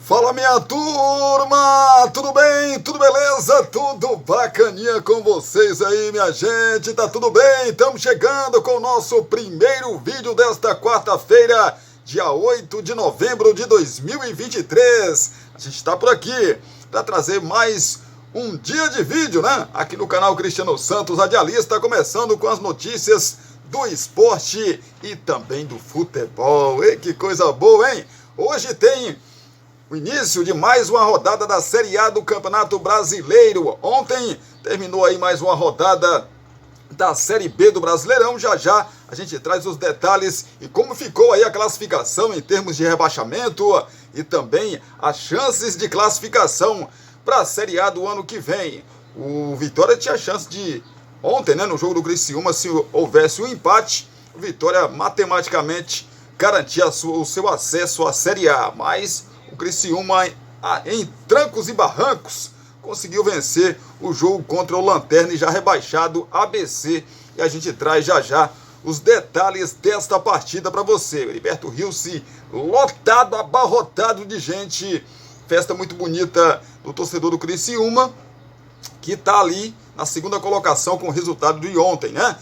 Fala, minha turma, tudo bem? Tudo beleza? Tudo bacaninha com vocês aí, minha gente? Tá tudo bem? Estamos chegando com o nosso primeiro vídeo desta quarta-feira, dia 8 de novembro de 2023. A gente está por aqui para trazer mais um dia de vídeo, né? Aqui no canal Cristiano Santos Radialista, começando com as notícias do esporte e também do futebol. E que coisa boa, hein? Hoje tem o início de mais uma rodada da Série A do Campeonato Brasileiro. Ontem terminou aí mais uma rodada da Série B do Brasileirão. Já já a gente traz os detalhes e como ficou aí a classificação em termos de rebaixamento e também as chances de classificação para a Série A do ano que vem. O Vitória tinha chance de, ontem, né, no jogo do Criciúma, se houvesse um empate, o Vitória matematicamente garantia o seu acesso à Série A, mas o Criciúma, em trancos e barrancos, conseguiu vencer o jogo contra o Lanterna e já rebaixado ABC. E a gente traz já já os detalhes desta partida para você. Heriberto Rilse lotado, abarrotado de gente. Festa muito bonita do torcedor do Criciúma, que está ali na segunda colocação com o resultado de ontem, né?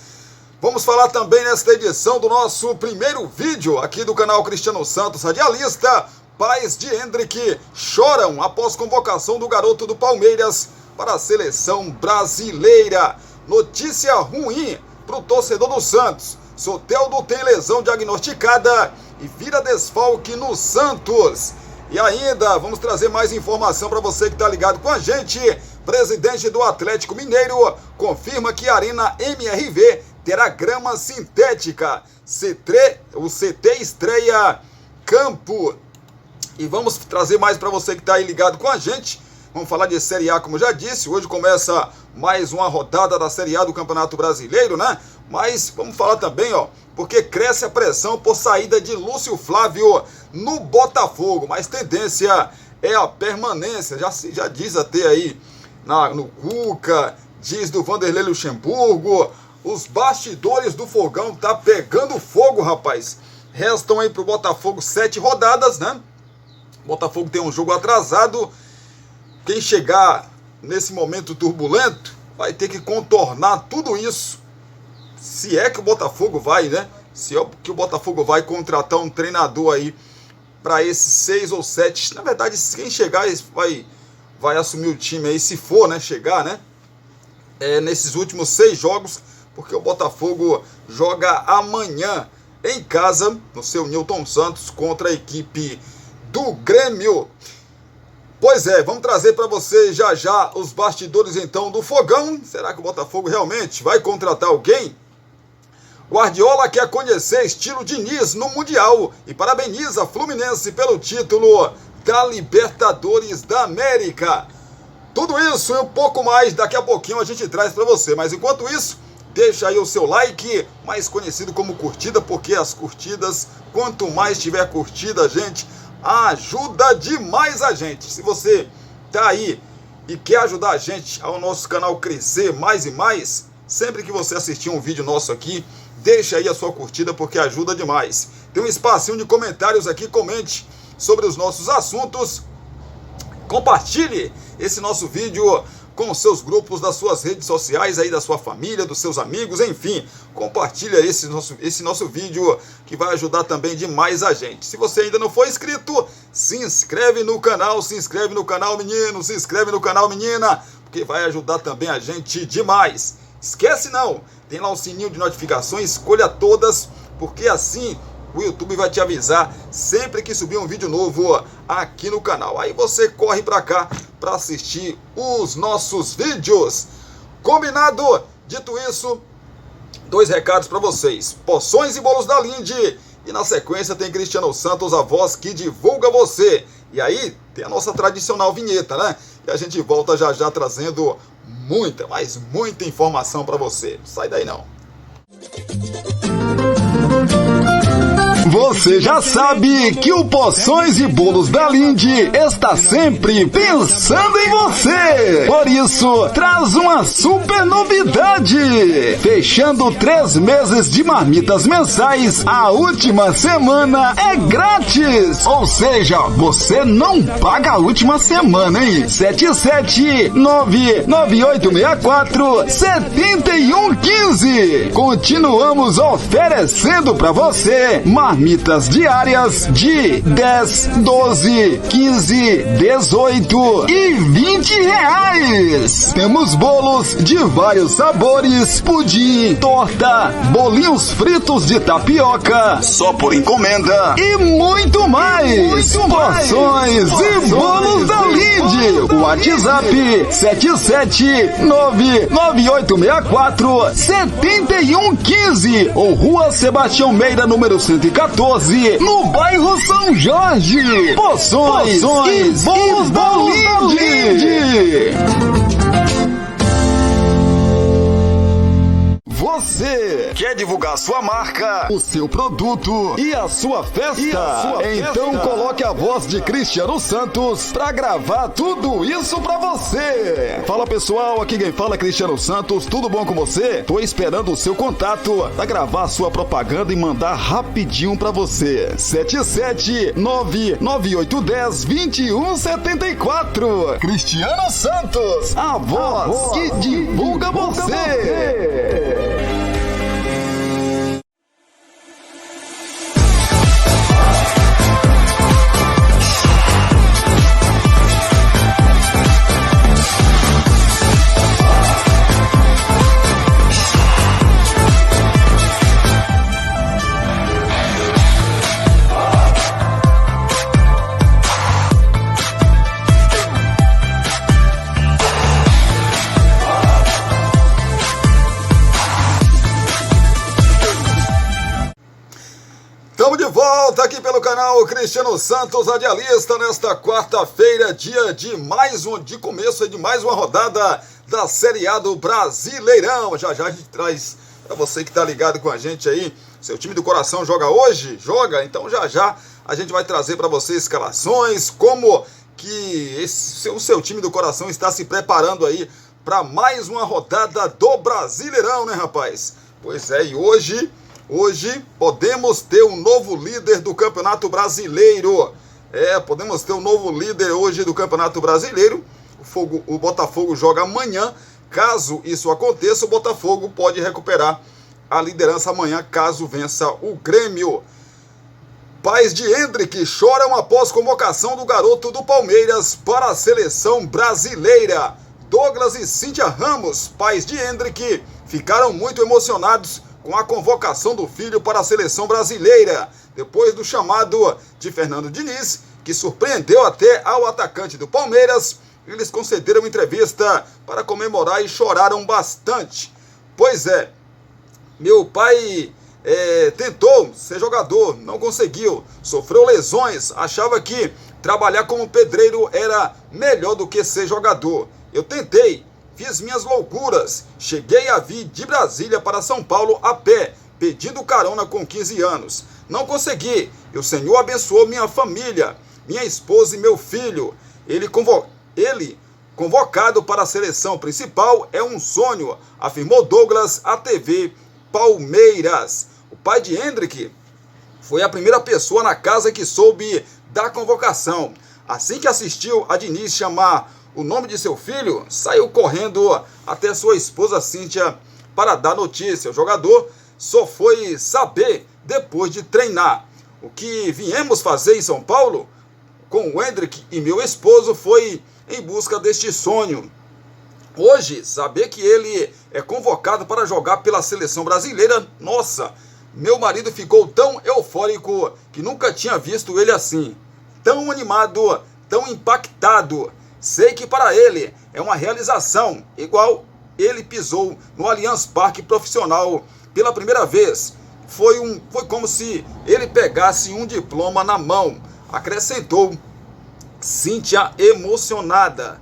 Vamos falar também nesta edição do nosso primeiro vídeo aqui do canal Cristiano Santos Radialista. Pais de Hendrick choram após convocação do garoto do Palmeiras para a seleção brasileira. Notícia ruim para o torcedor do Santos. Soteldo tem lesão diagnosticada e vira desfalque no Santos. E ainda vamos trazer mais informação para você que está ligado com a gente. Presidente do Atlético Mineiro confirma que a Arena MRV terá grama sintética. O CT estreia campo. E vamos trazer mais para você que está aí ligado com a gente. Vamos falar de Série A, como já disse. Hoje começa mais uma rodada da Série A do Campeonato Brasileiro, né? Mas vamos falar também, ó, porque cresce a pressão por saída de Lúcio Flávio no Botafogo. Mas tendência é a permanência. Já diz até aí no Cuca, diz do Vanderlei Luxemburgo. Os bastidores do Fogão tá pegando fogo, rapaz. Restam aí pro Botafogo 7 rodadas, né? O Botafogo tem um jogo atrasado. Quem chegar nesse momento turbulento vai ter que contornar tudo isso. Se é que o Botafogo vai, né? Se é que o Botafogo vai contratar um treinador aí para esses 6 ou 7. Na verdade, quem chegar vai assumir o time aí, se for, né? Chegar, né? Nesses últimos 6 jogos, porque o Botafogo joga amanhã em casa, no seu Newton Santos, contra a equipe do Grêmio. Pois é, vamos trazer para você já já os bastidores então do Fogão. Será que o Botafogo realmente vai contratar alguém? Guardiola quer conhecer estilo Diniz no Mundial e parabeniza Fluminense pelo título da Libertadores da América. Tudo isso e um pouco mais, daqui a pouquinho a gente traz para você. Mas enquanto isso, deixa aí o seu like, mais conhecido como curtida, porque as curtidas, quanto mais tiver curtida, gente, ajuda demais a gente. Se você tá aí e quer ajudar a gente ao nosso canal crescer mais e mais, sempre que você assistir um vídeo nosso aqui, deixa aí a sua curtida porque ajuda demais. Tem um espacinho de comentários aqui, comente sobre os nossos assuntos, compartilhe esse nosso vídeo com os seus grupos das suas redes sociais aí, da sua família, dos seus amigos, enfim, compartilha esse nosso vídeo que vai ajudar também demais a gente. Se você ainda não for inscrito, se inscreve no canal menino, se inscreve no canal menina, porque vai ajudar também a gente demais. Esquece não, tem lá o sininho de notificações, escolha todas, porque assim o YouTube vai te avisar sempre que subir um vídeo novo aqui no canal. Aí você corre pra cá para assistir os nossos vídeos. Combinado? Dito isso, 2 recados para vocês. Porções e bolos da Linde. E na sequência tem Cristiano Santos, a voz que divulga você. E aí tem a nossa tradicional vinheta, né? E a gente volta já já trazendo muita, mas muita informação para você. Não sai daí não. Você já sabe que o Poções e Bolos da Linde está sempre pensando em você. Por isso, traz uma super novidade. Fechando 3 meses de marmitas mensais, a última semana é grátis. Ou seja, você não paga a última semana, hein? 77998647115. Continuamos oferecendo para você marmitas diárias de 10, 12, 15, 18 e 20 reais. Temos bolos de vários sabores, pudim, torta, bolinhos fritos de tapioca, só por encomenda e muito mais. Porções e Bolos da Linde. O WhatsApp 77998647115 ou Rua Sebastião Meira, número 114, no bairro São Jorge. Poções e Bolos da Linde. Você quer divulgar sua marca, o seu produto e a sua festa? Então coloque a voz de Cristiano Santos pra gravar tudo isso pra você. Fala pessoal, aqui quem fala é Cristiano Santos, tudo bom com você? Tô esperando o seu contato pra gravar sua propaganda e mandar rapidinho pra você. 77998102174. Cristiano Santos, a voz que divulga você. Estamos de volta aqui pelo canal Cristiano Santos, radialista, nesta quarta-feira, dia de começo de mais uma rodada da Série A do Brasileirão. Já já a gente traz para você que está ligado com a gente aí. Seu time do coração joga hoje? Joga? Então já já a gente vai trazer para você escalações, como que o seu time do coração está se preparando aí para mais uma rodada do Brasileirão, né, rapaz? Pois é, e hoje podemos ter um novo líder do Campeonato Brasileiro. Podemos ter um novo líder hoje do Campeonato Brasileiro. O Botafogo joga amanhã. Caso isso aconteça, o Botafogo pode recuperar a liderança amanhã, caso vença o Grêmio. Pais de Hendrick choram após convocação do garoto do Palmeiras para a seleção brasileira. Douglas e Cíntia Ramos, pais de Hendrick, ficaram muito emocionados com a convocação do filho para a seleção brasileira, depois do chamado de Fernando Diniz, que surpreendeu até ao atacante do Palmeiras. Eles concederam entrevista para comemorar e choraram bastante. Pois é, meu pai tentou ser jogador, não conseguiu, sofreu lesões, achava que trabalhar como pedreiro era melhor do que ser jogador. Eu tentei, fiz minhas loucuras, cheguei a vir de Brasília para São Paulo a pé, pedindo carona com 15 anos. Não consegui, e o Senhor abençoou minha família, minha esposa e meu filho. Ele convocado para a seleção principal é um sonho, afirmou Douglas à TV Palmeiras. O pai de Hendrick foi a primeira pessoa na casa que soube da convocação. Assim que assistiu a Diniz chamar o nome de seu filho, saiu correndo até sua esposa Cíntia para dar notícia. O jogador só foi saber depois de treinar. O que viemos fazer em São Paulo com o Hendrick e meu esposo foi em busca deste sonho. Hoje, saber que ele é convocado para jogar pela seleção brasileira, nossa, meu marido ficou tão eufórico que nunca tinha visto ele assim. Tão animado, tão impactado. Sei que para ele é uma realização, igual ele pisou no Allianz Parque profissional pela primeira vez. Foi como se ele pegasse um diploma na mão, acrescentou Cíntia emocionada.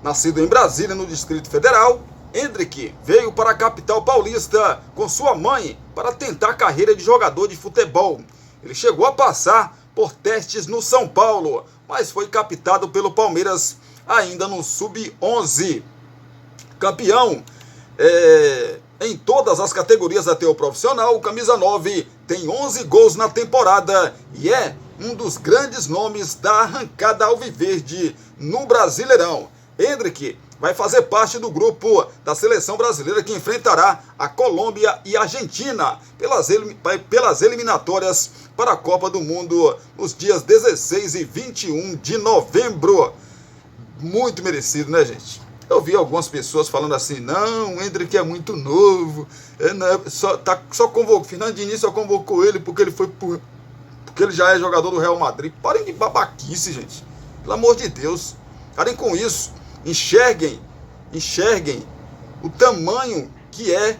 Nascido em Brasília, no Distrito Federal, Hendrick veio para a capital paulista com sua mãe para tentar a carreira de jogador de futebol. Ele chegou a passar por testes no São Paulo, mas foi captado pelo Palmeiras ainda no Sub-11. Campeão em todas as categorias até o profissional, o camisa 9 tem 11 gols na temporada e é um dos grandes nomes da arrancada alviverde no Brasileirão. Endrick vai fazer parte do grupo da seleção brasileira que enfrentará a Colômbia e a Argentina pelas eliminatórias para a Copa do Mundo nos dias 16 e 21 de novembro. Muito merecido, né, gente? Eu vi algumas pessoas falando assim, não, o Endrick é muito novo, Fernando Diniz só convocou ele porque ele já é jogador do Real Madrid. Parem de babaquice, gente. Pelo amor de Deus. Parem com isso. Enxerguem o tamanho que é,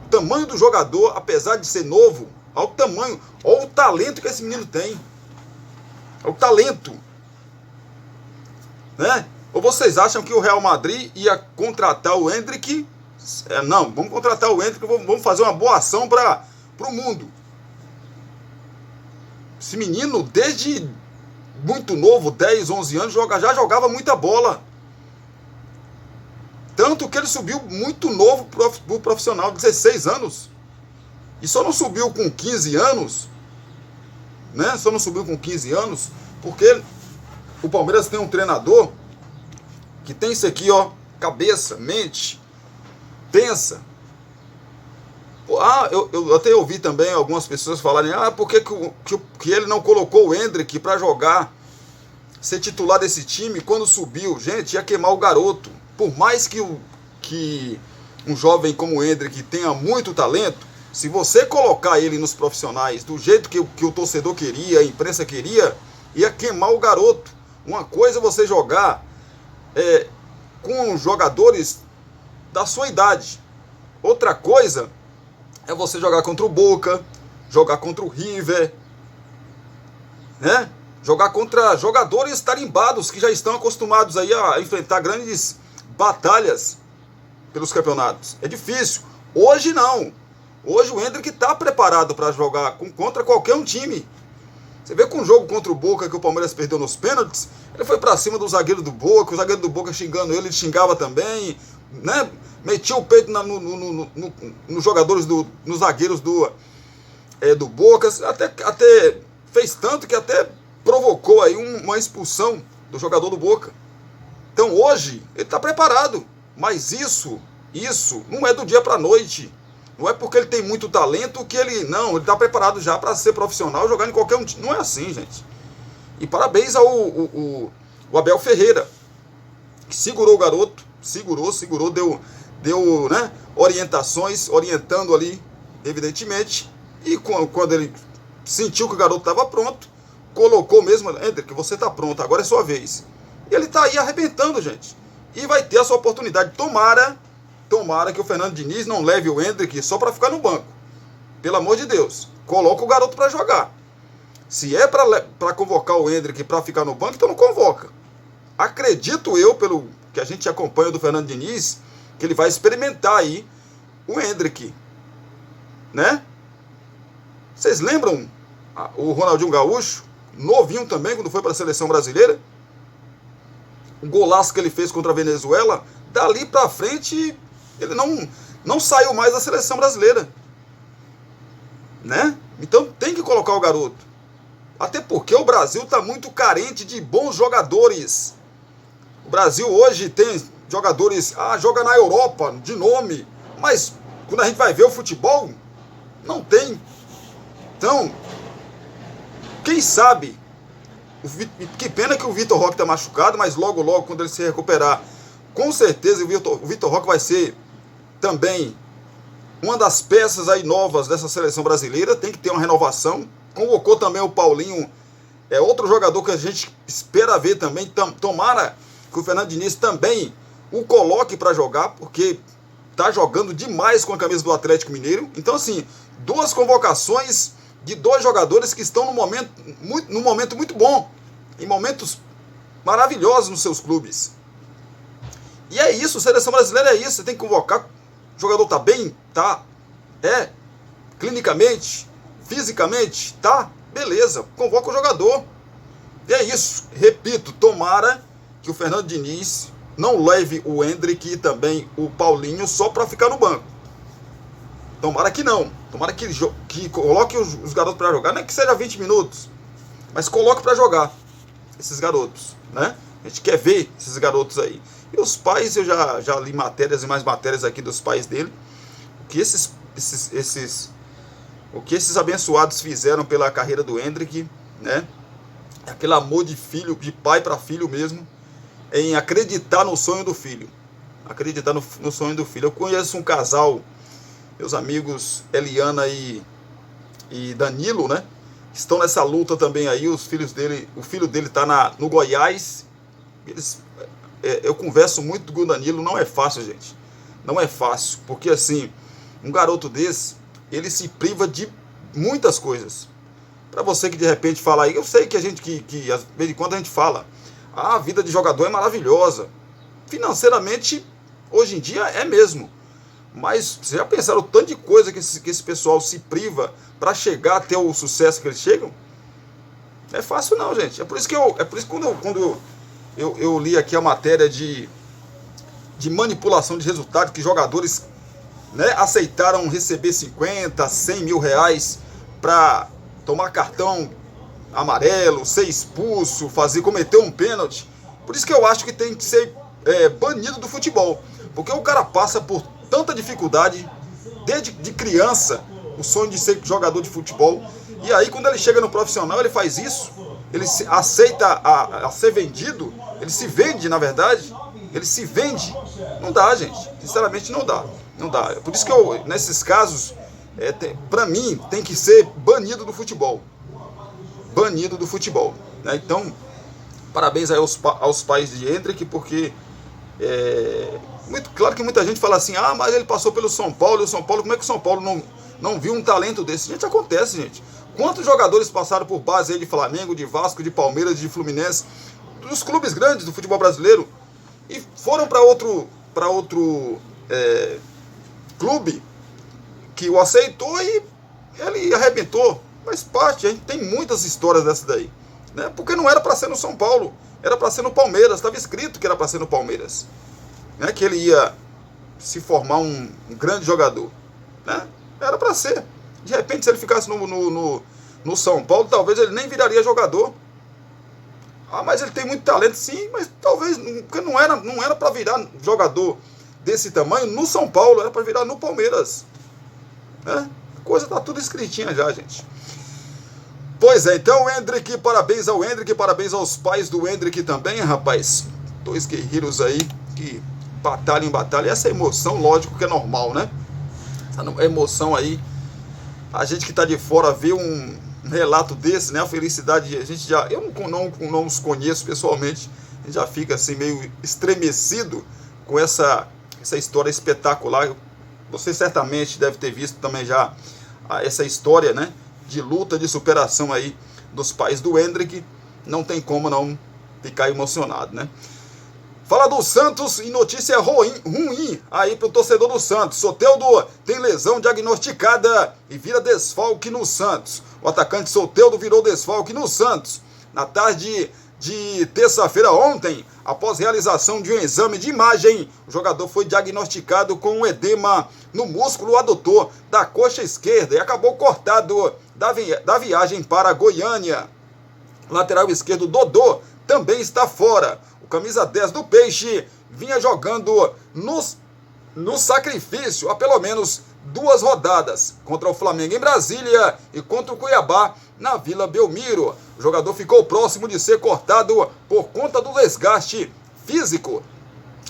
o tamanho do jogador, apesar de ser novo, olha o tamanho, olha o talento que esse menino tem. Olha o talento. Né? Ou vocês acham que o Real Madrid ia contratar o Endrick? Não, vamos contratar o Endrick, vamos fazer uma boa ação para o mundo. Esse menino, desde muito novo, 10, 11 anos, já jogava muita bola. Tanto que ele subiu muito novo pro profissional, 16 anos. E só não subiu com 15 anos, né? Só não subiu com 15 anos, porque o Palmeiras tem um treinador que tem isso aqui, ó, cabeça, mente, pensa. Eu até ouvi também algumas pessoas falarem, por que ele não colocou o Endrick para jogar, ser titular desse time quando subiu? Gente, ia queimar o garoto. Por mais que um jovem como o Endrick tenha muito talento, se você colocar ele nos profissionais do jeito que o torcedor queria, a imprensa queria, ia queimar o garoto. Uma coisa é você jogar com jogadores da sua idade. Outra coisa é você jogar contra o Boca, jogar contra o River, né? Jogar contra jogadores tarimbados que já estão acostumados aí a enfrentar grandes batalhas pelos campeonatos. É difícil. Hoje não. Hoje o Endrick está preparado para jogar contra qualquer um time. Você vê com o jogo contra o Boca que o Palmeiras perdeu nos pênaltis, ele foi para cima do zagueiro do Boca, o zagueiro do Boca xingando ele xingava também, né? Metia o peito nos jogadores, nos zagueiros do Boca, até fez tanto que até provocou aí uma expulsão do jogador do Boca. Então hoje ele está preparado, mas isso não é do dia para a noite. Não é porque ele tem muito talento que ele está preparado já para ser profissional, jogar em qualquer um time. Não é assim, gente. E parabéns ao Abel Ferreira, que segurou o garoto, segurou, deu né, orientações, orientando ali, evidentemente. E quando ele sentiu que o garoto estava pronto, colocou mesmo, Endrick, você está pronto, agora é sua vez. E ele está aí arrebentando, gente. E vai ter a sua oportunidade. Tomara que o Fernando Diniz não leve o Endrick só para ficar no banco. Pelo amor de Deus. Coloca o garoto para jogar. Se é para convocar o Endrick para ficar no banco, então não convoca. Acredito eu, pelo que a gente acompanha do Fernando Diniz, que ele vai experimentar aí o Endrick. Né? Vocês lembram o Ronaldinho Gaúcho? Novinho também, quando foi para a seleção brasileira? O golaço que ele fez contra a Venezuela, dali para frente ele não saiu mais da seleção brasileira, né? Então tem que colocar o garoto, até porque o Brasil está muito carente de bons jogadores. O Brasil hoje tem jogadores, joga na Europa de nome, mas quando a gente vai ver o futebol, não tem. Então, quem sabe, que pena que o Vitor Roque está machucado, mas logo quando ele se recuperar, com certeza o Vitor Roque vai ser também uma das peças aí novas dessa seleção brasileira. Tem que ter uma renovação. Convocou também o Paulinho, outro jogador que a gente espera ver também. Tomara que o Fernando Diniz também o coloque para jogar, porque está jogando demais com a camisa do Atlético Mineiro. Então, assim, duas convocações de dois jogadores que estão num momento muito bom, em momentos maravilhosos nos seus clubes. E é isso, seleção brasileira é isso, você tem que convocar, o jogador tá bem, tá, clinicamente, fisicamente, tá, beleza, convoca o jogador. E é isso, repito, tomara que o Fernando Diniz não leve o Endrick e também o Paulinho só para ficar no banco. Tomara que não, tomara que coloque os garotos para jogar, não é que seja 20 minutos, mas coloque para jogar esses garotos, né? A gente quer ver esses garotos aí. E os pais, eu já li matérias e mais matérias aqui dos pais dele, que o que esses abençoados fizeram pela carreira do Endrick, né? Aquele amor de filho, de pai para filho mesmo, em acreditar no sonho do filho. Acreditar no sonho do filho. Eu conheço um casal, meus amigos Eliana e Danilo, né? Estão nessa luta também aí. Os filhos dele, o filho dele está no Goiás. Eu converso muito com o Danilo, não é fácil, gente. Não é fácil, porque assim, um garoto desse, ele se priva de muitas coisas. Para você que de repente fala aí, eu sei que a gente, que às vezes em quando a gente fala, a vida de jogador é maravilhosa. Financeiramente, hoje em dia é mesmo. Mas vocês já pensaram o tanto de coisa que esse pessoal se priva para chegar até o sucesso que eles chegam? Não é fácil não, gente. É por isso que quando eu li aqui a matéria de manipulação de resultado, que jogadores, né, aceitaram receber 50, 100 mil reais para tomar cartão amarelo, ser expulso, cometer um pênalti. Por isso que eu acho que tem que ser banido do futebol. Porque o cara passa por tanta dificuldade, desde de criança, o sonho de ser jogador de futebol. E aí quando ele chega no profissional, ele faz isso, ele aceita a ser vendido, ele se vende, na verdade, ele se vende. Não dá, gente. Sinceramente, não dá. Não dá. Por isso que nesses casos, para mim, tem que ser banido do futebol. Banido do futebol. Né? Então, parabéns aí aos pais de Endrick, porque claro que muita gente fala assim, mas ele passou pelo São Paulo, e o São Paulo, como é que o São Paulo não viu um talento desse? Gente, acontece, gente. Quantos jogadores passaram por base aí de Flamengo, de Vasco, de Palmeiras, de Fluminense, dos clubes grandes do futebol brasileiro, e foram para outro clube que o aceitou e ele arrebentou. Faz parte, a gente tem muitas histórias dessas daí, né? Porque não era para ser no São Paulo, era para ser no Palmeiras, estava escrito que era para ser no Palmeiras, né? Que ele ia se formar um grande jogador, né? Era para ser. De repente, se ele ficasse no São Paulo, talvez ele nem viraria jogador. Mas ele tem muito talento, sim, mas talvez, porque não era para virar jogador desse tamanho no São Paulo, era para virar no Palmeiras, né? A coisa tá tudo escritinha já, gente. Pois é, então o Endrick, parabéns ao Endrick, parabéns aos pais do Endrick também, rapaz. Dois guerreiros aí que batalham em batalha. Essa emoção, lógico que é normal, né? Essa emoção aí, a gente que tá de fora vê um relato desse, né? A felicidade, a gente já, eu não os conheço pessoalmente, a gente já fica assim meio estremecido com essa história espetacular. Você certamente deve ter visto também já essa história, né, de luta, de superação aí dos pais do Endrick. Não tem como não ficar emocionado, né? Fala do Santos e notícia ruim aí pro torcedor do Santos. Soteldo tem lesão diagnosticada e vira desfalque no Santos. O atacante Soteldo virou desfalque no Santos na tarde de terça-feira ontem. Após realização de um exame de imagem, o jogador foi diagnosticado com um edema no músculo adutor da coxa esquerda e acabou cortado da viagem para Goiânia. O lateral esquerdo Dodô também está fora. O camisa 10 do Peixe vinha jogando no sacrifício há pelo menos 2 rodadas, contra o Flamengo em Brasília e contra o Cuiabá na Vila Belmiro. O jogador ficou próximo de ser cortado por conta do desgaste físico,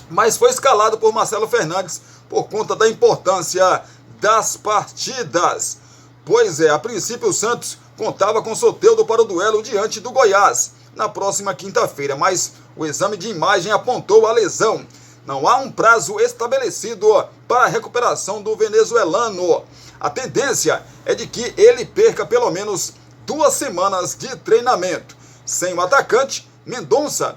mas foi escalado por Marcelo Fernandes por conta da importância das partidas. Pois é, a princípio o Santos contava com Soteldo para o duelo diante do Goiás na próxima quinta-feira, mas o exame de imagem apontou a lesão. Não há um prazo estabelecido para a recuperação do venezuelano. A tendência é de que ele perca pelo menos 2 semanas de treinamento. Sem o atacante, Mendonça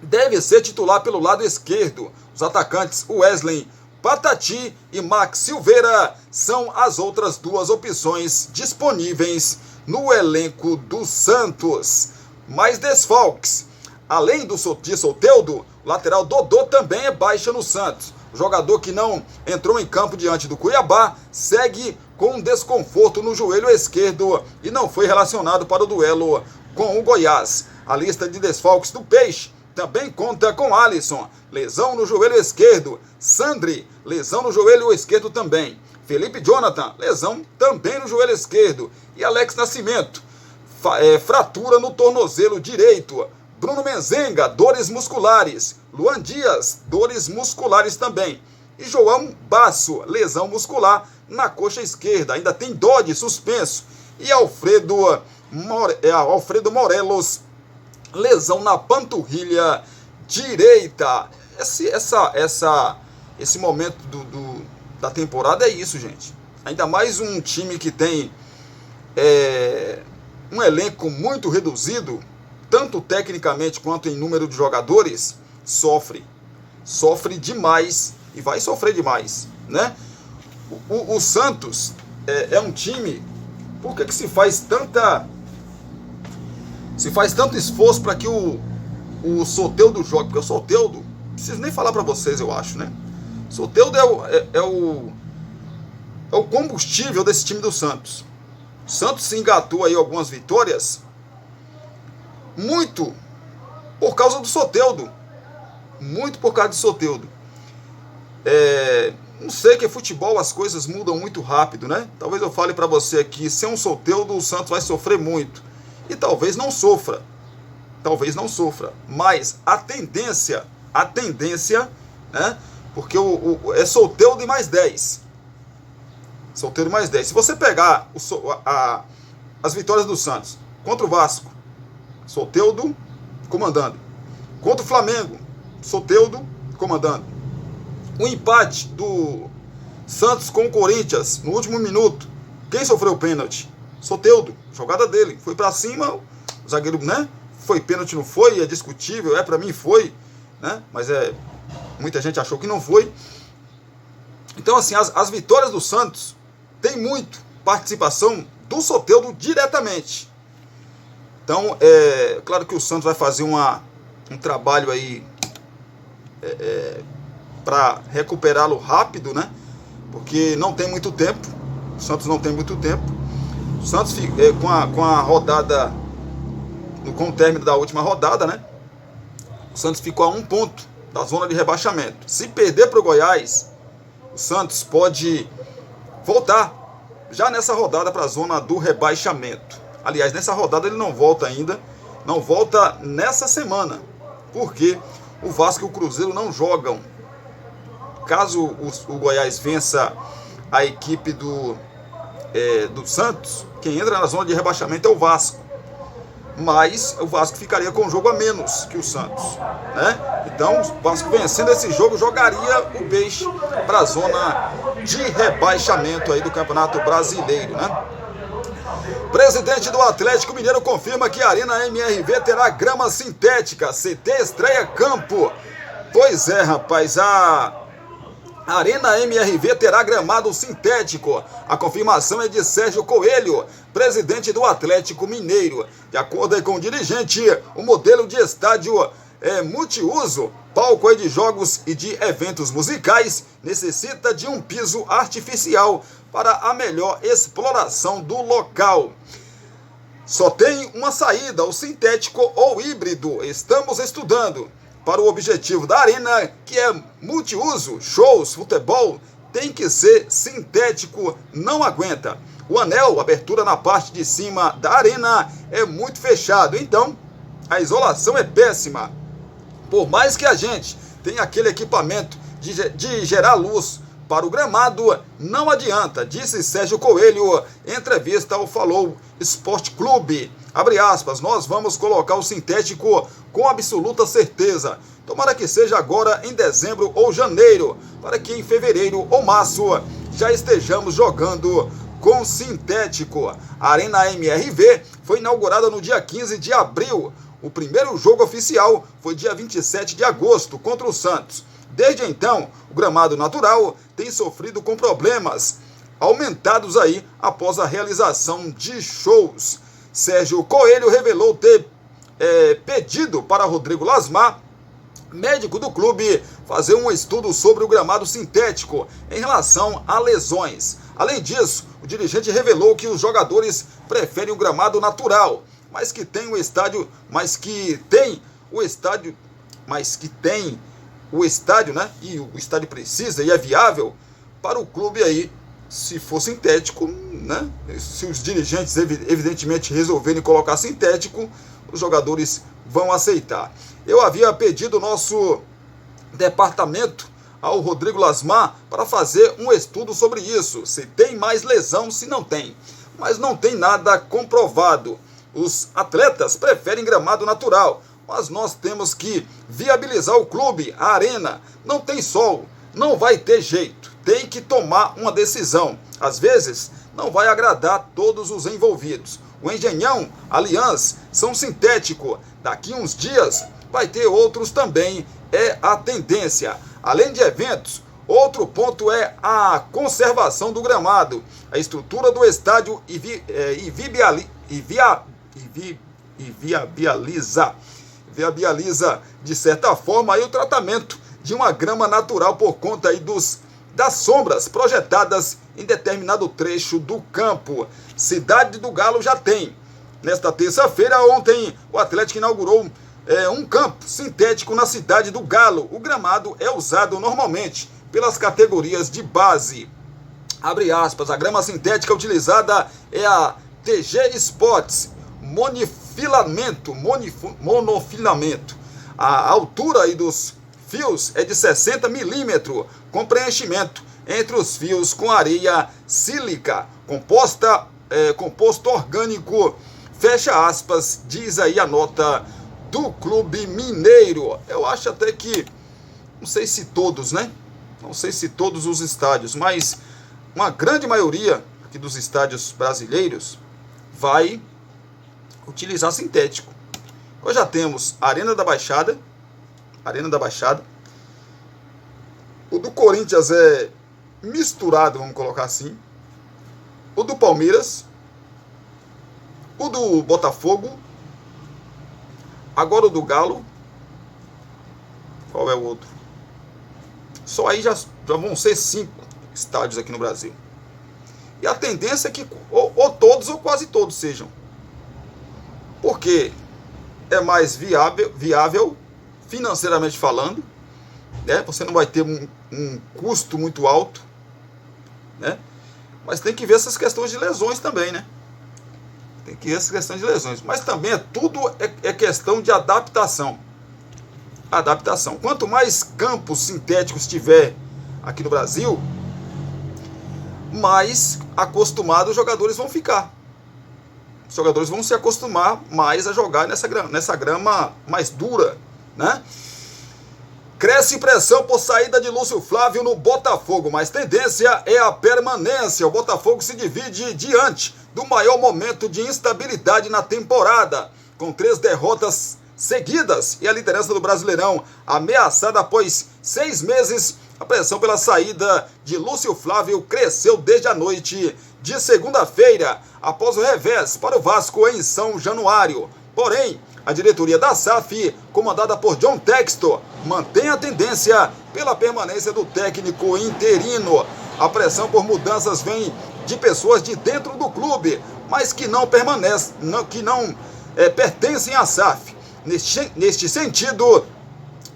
deve ser titular pelo lado esquerdo. Os atacantes Wesley Patati e Max Silveira são as outras duas opções disponíveis no elenco do Santos. Mais desfalques. Além de Soteldo, o lateral Dodô também é baixa no Santos. O jogador que não entrou em campo diante do Cuiabá segue com um desconforto no joelho esquerdo e não foi relacionado para o duelo com o Goiás. A lista de desfalques do Peixe também conta com Alisson, lesão no joelho esquerdo. Sandri, lesão no joelho esquerdo também. Felipe Jonathan, lesão também no joelho esquerdo. E Alex Nascimento, fratura no tornozelo direito. Bruno Menzenga, dores musculares. Luan Dias, dores musculares também. E João Basso, lesão muscular na coxa esquerda. Ainda tem Dodge suspenso. E Alfredo Morelos, lesão na panturrilha direita. Esse momento da temporada é isso, gente. Ainda mais um time que tem um elenco muito reduzido, tanto tecnicamente quanto em número de jogadores, sofre demais e vai sofrer demais, né? O Santos é um time. Por que se faz tanto esforço para que o Soteldo jogue? Porque o Soteldo, não preciso nem falar para vocês, eu acho, né? Soteldo é o combustível desse time do Santos. O Santos se engatou aí algumas vitórias muito por causa do Soteldo. Muito por causa do Soteldo. Não sei, que futebol as coisas mudam muito rápido, né? Talvez eu fale para você aqui, sem um Soteldo o Santos vai sofrer muito. E talvez não sofra. Mas a tendência, né? Porque é Soteldo e mais 10. Soteldo e mais 10. Se você pegar as vitórias do Santos contra o Vasco, Soteldo comandando. Contra o Flamengo, Soteldo comandando. O empate do Santos com o Corinthians no último minuto. Quem sofreu o pênalti? Soteldo. Jogada dele. Foi pra cima, o zagueiro, né? Foi pênalti, não foi? É discutível. Pra mim foi, né? Mas muita gente achou que não foi. Então, assim, as vitórias do Santos tem muito participação do Soteldo diretamente. Então, claro que o Santos vai fazer um trabalho aí para recuperá-lo rápido, né? Porque não tem muito tempo. O Santos não tem muito tempo. O Santos, com a rodada, com o término da última rodada, né? O Santos ficou a 1 ponto da zona de rebaixamento. Se perder para o Goiás, o Santos pode voltar já nessa rodada para a zona do rebaixamento. Aliás, nessa rodada ele não volta ainda. Não volta nessa semana. Porque o Vasco e o Cruzeiro não jogam. Caso o Goiás vença a equipe do Santos, quem entra na zona de rebaixamento é o Vasco. Mas o Vasco ficaria com um jogo a menos que o Santos, né? Então, o Vasco vencendo esse jogo, jogaria o Peixe para a zona de rebaixamento aí do Campeonato Brasileiro, né? Presidente do Atlético Mineiro confirma que a Arena MRV terá grama sintética. CT estreia campo. Pois é, rapaz, a Arena MRV terá gramado sintético. A confirmação é de Sérgio Coelho, presidente do Atlético Mineiro. De acordo com o dirigente, o modelo de estádio multiuso, palco de jogos e de eventos musicais, necessita de um piso artificial para a melhor exploração do local. Só tem uma saída, o sintético ou híbrido. Estamos estudando. Para o objetivo da arena, que é multiuso, shows, futebol, tem que ser sintético, não aguenta. O anel, abertura na parte de cima da arena, é muito fechado, então a isolação é péssima. Por mais que a gente tenha aquele equipamento de gerar luz para o gramado, não adianta, disse Sérgio Coelho em entrevista ao Falou Esporte Clube. Abre aspas, nós vamos colocar o sintético com absoluta certeza. Tomara que seja agora em dezembro ou janeiro, para que em fevereiro ou março já estejamos jogando com sintético. A Arena MRV foi inaugurada no dia 15 de abril. O primeiro jogo oficial foi dia 27 de agosto contra o Santos. Desde então, o gramado natural tem sofrido com problemas aumentados aí após a realização de shows. Sérgio Coelho revelou ter pedido para Rodrigo Lasmar, médico do clube, fazer um estudo sobre o gramado sintético em relação a lesões. Além disso, o dirigente revelou que os jogadores preferem o gramado natural, mas que tem o estádio, né? E o estádio precisa e é viável para o clube aí, se for sintético, né? Se os dirigentes evidentemente resolverem colocar sintético, os jogadores vão aceitar. Eu havia pedido nosso departamento ao Rodrigo Lasmar para fazer um estudo sobre isso, se tem mais lesão, se não tem. Mas não tem nada comprovado. Os atletas preferem gramado natural, mas nós temos que viabilizar o clube, a arena. Não tem sol, não vai ter jeito, tem que tomar uma decisão. Às vezes, não vai agradar todos os envolvidos. O Engenhão, Allianz, são sintético. Daqui uns dias vai ter outros também, é a tendência. Além de eventos, outro ponto é a conservação do gramado. A estrutura do estádio viabiliza, de certa forma, aí o tratamento de uma grama natural por conta aí das sombras projetadas em determinado trecho do campo. Cidade do Galo já tem. Nesta terça-feira, ontem, o Atlético inaugurou um campo sintético na Cidade do Galo. O gramado é usado normalmente pelas categorias de base. Abre aspas, a grama sintética utilizada é a TG Sports monofilamento. A altura aí dos fios é de 60 milímetros, com preenchimento entre os fios com areia sílica, composto orgânico, fecha aspas, diz aí a nota do Clube Mineiro. Eu acho até que, não sei se todos, né? Não sei se todos os estádios, mas uma grande maioria aqui dos estádios brasileiros vai utilizar sintético. Nós já temos a Arena da Baixada. O do Corinthians é misturado, vamos colocar assim. O do Palmeiras. O do Botafogo. Agora o do Galo. Qual é o outro? Só aí já vão ser 5 estádios aqui no Brasil. E a tendência é que ou todos ou quase todos sejam. Porque é mais viável financeiramente falando, né? Você não vai ter um custo muito alto, né? Mas tem que ver essas questões de lesões também, né? Tem que ver essas questões de lesões. Mas também tudo é questão de adaptação. Adaptação. Quanto mais campos sintéticos tiver aqui no Brasil, mais acostumados os jogadores vão ficar. Os jogadores vão se acostumar mais a jogar nessa grama mais dura, né? Cresce pressão por saída de Lúcio Flávio no Botafogo, mas tendência é a permanência. O Botafogo se divide diante do maior momento de instabilidade na temporada, com 3 derrotas seguidas e a liderança do Brasileirão ameaçada após 6 meses. A pressão pela saída de Lúcio Flávio cresceu desde a noite de segunda-feira, após o revés para o Vasco em São Januário. Porém, a diretoria da SAF, comandada por John Textor, mantém a tendência pela permanência do técnico interino. A pressão por mudanças vem de pessoas de dentro do clube, mas que não pertencem à SAF. Neste sentido,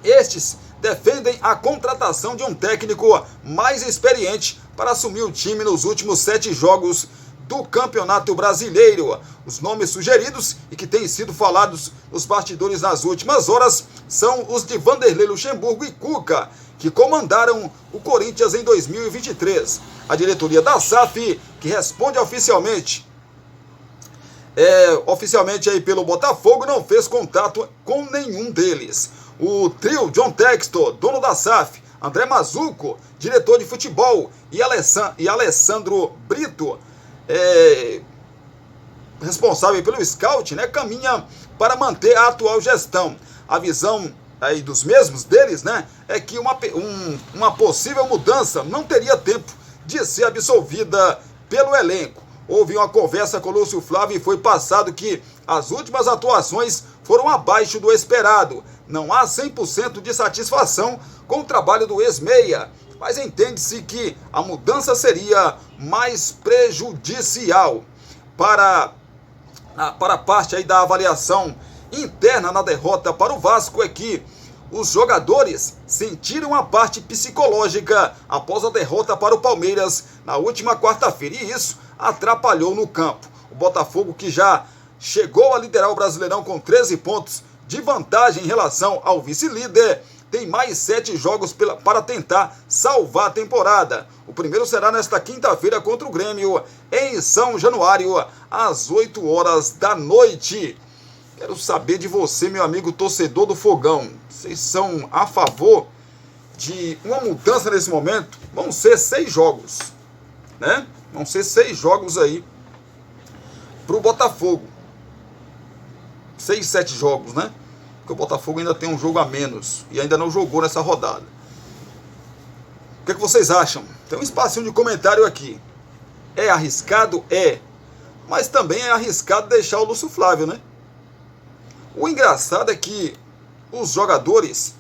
estes defendem a contratação de um técnico mais experiente para assumir o time nos últimos 7 jogos do Campeonato Brasileiro. Os nomes sugeridos e que têm sido falados nos bastidores nas últimas horas são os de Vanderlei Luxemburgo e Cuca, que comandaram o Corinthians em 2023. A diretoria da SAF, que responde oficialmente aí pelo Botafogo, não fez contato com nenhum deles. O trio John Textor, dono da SAF, André Mazuco, diretor de futebol, e Alessandro Brito, responsável pelo scout, né, caminha para manter a atual gestão. A visão aí dos mesmos deles, né, é que uma possível mudança não teria tempo de ser absolvida pelo elenco. Houve uma conversa com o Lúcio Flávio e foi passado que as últimas atuações foram abaixo do esperado. Não há 100% de satisfação com o trabalho do ex-meia, mas entende-se que a mudança seria mais prejudicial. Para a parte aí da avaliação interna na derrota para o Vasco é que os jogadores sentiram a parte psicológica após a derrota para o Palmeiras na última quarta-feira, e isso atrapalhou no campo. O Botafogo, que já chegou a liderar o Brasileirão com 13 pontos de vantagem em relação ao vice-líder, tem mais 7 jogos para tentar salvar a temporada. O primeiro será nesta quinta-feira contra o Grêmio, em São Januário, às 8 horas da noite. Quero saber de você, meu amigo torcedor do Fogão. Vocês são a favor de uma mudança nesse momento? Vão ser 6 jogos, né? Vão ser 6 jogos aí pro Botafogo. 6, 7 jogos, né? Porque o Botafogo ainda tem um jogo a menos e ainda não jogou nessa rodada. O que vocês acham? Tem um espacinho de comentário aqui. É arriscado? É. Mas também é arriscado deixar o Lúcio Flávio, né? O engraçado é que os jogadores,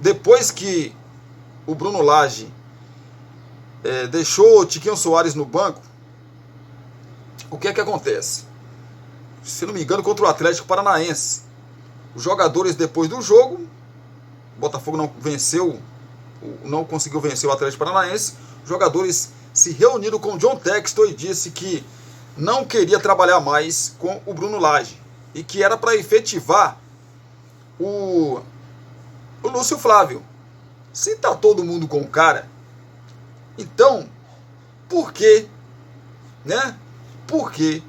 depois que o Bruno Lage deixou o Tiquinho Soares no banco, o que é que acontece? Se não me engano, contra o Atlético Paranaense, os jogadores, depois do jogo, o Botafogo não conseguiu vencer o Atlético Paranaense, os jogadores se reuniram com o John Textor e disse que não queria trabalhar mais com o Bruno Lage e que era para efetivar o Lúcio Flávio. Se tá todo mundo com o cara, então por que, né? Por que